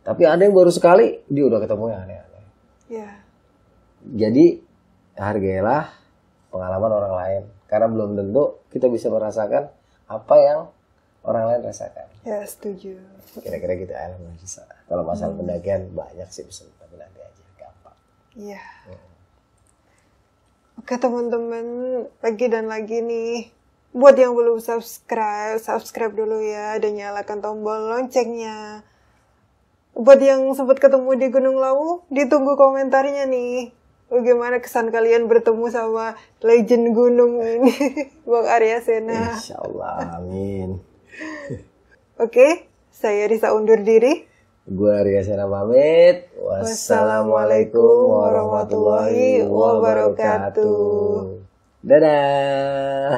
Tapi ada yang baru sekali, dia udah ketemu yang aneh-aneh. Iya. Jadi, hargailah pengalaman orang lain. Karena belum tentu kita bisa merasakan apa yang orang lain rasakan. Ya, setuju. Kira-kira gitu aja bisa. Kalau masalah pendakian banyak sih pesan, tapi nanti aja gampang. Iya. Oke teman-teman, lagi dan lagi nih. Buat yang belum subscribe dulu ya, dan nyalakan tombol loncengnya. Buat yang sempat ketemu di Gunung Lawu, ditunggu komentarnya nih. Bagaimana kesan kalian bertemu sama legend gunung ini, Bang Arya Sena. Insya Allah, amin. Oke, saya Risa undur diri. Gua Arya Sena pamit. Wassalamualaikum warahmatullahi wabarakatuh. Dadah.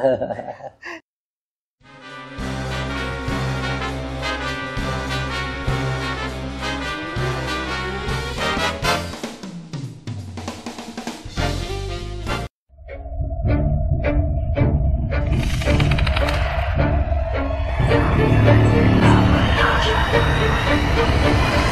Bye.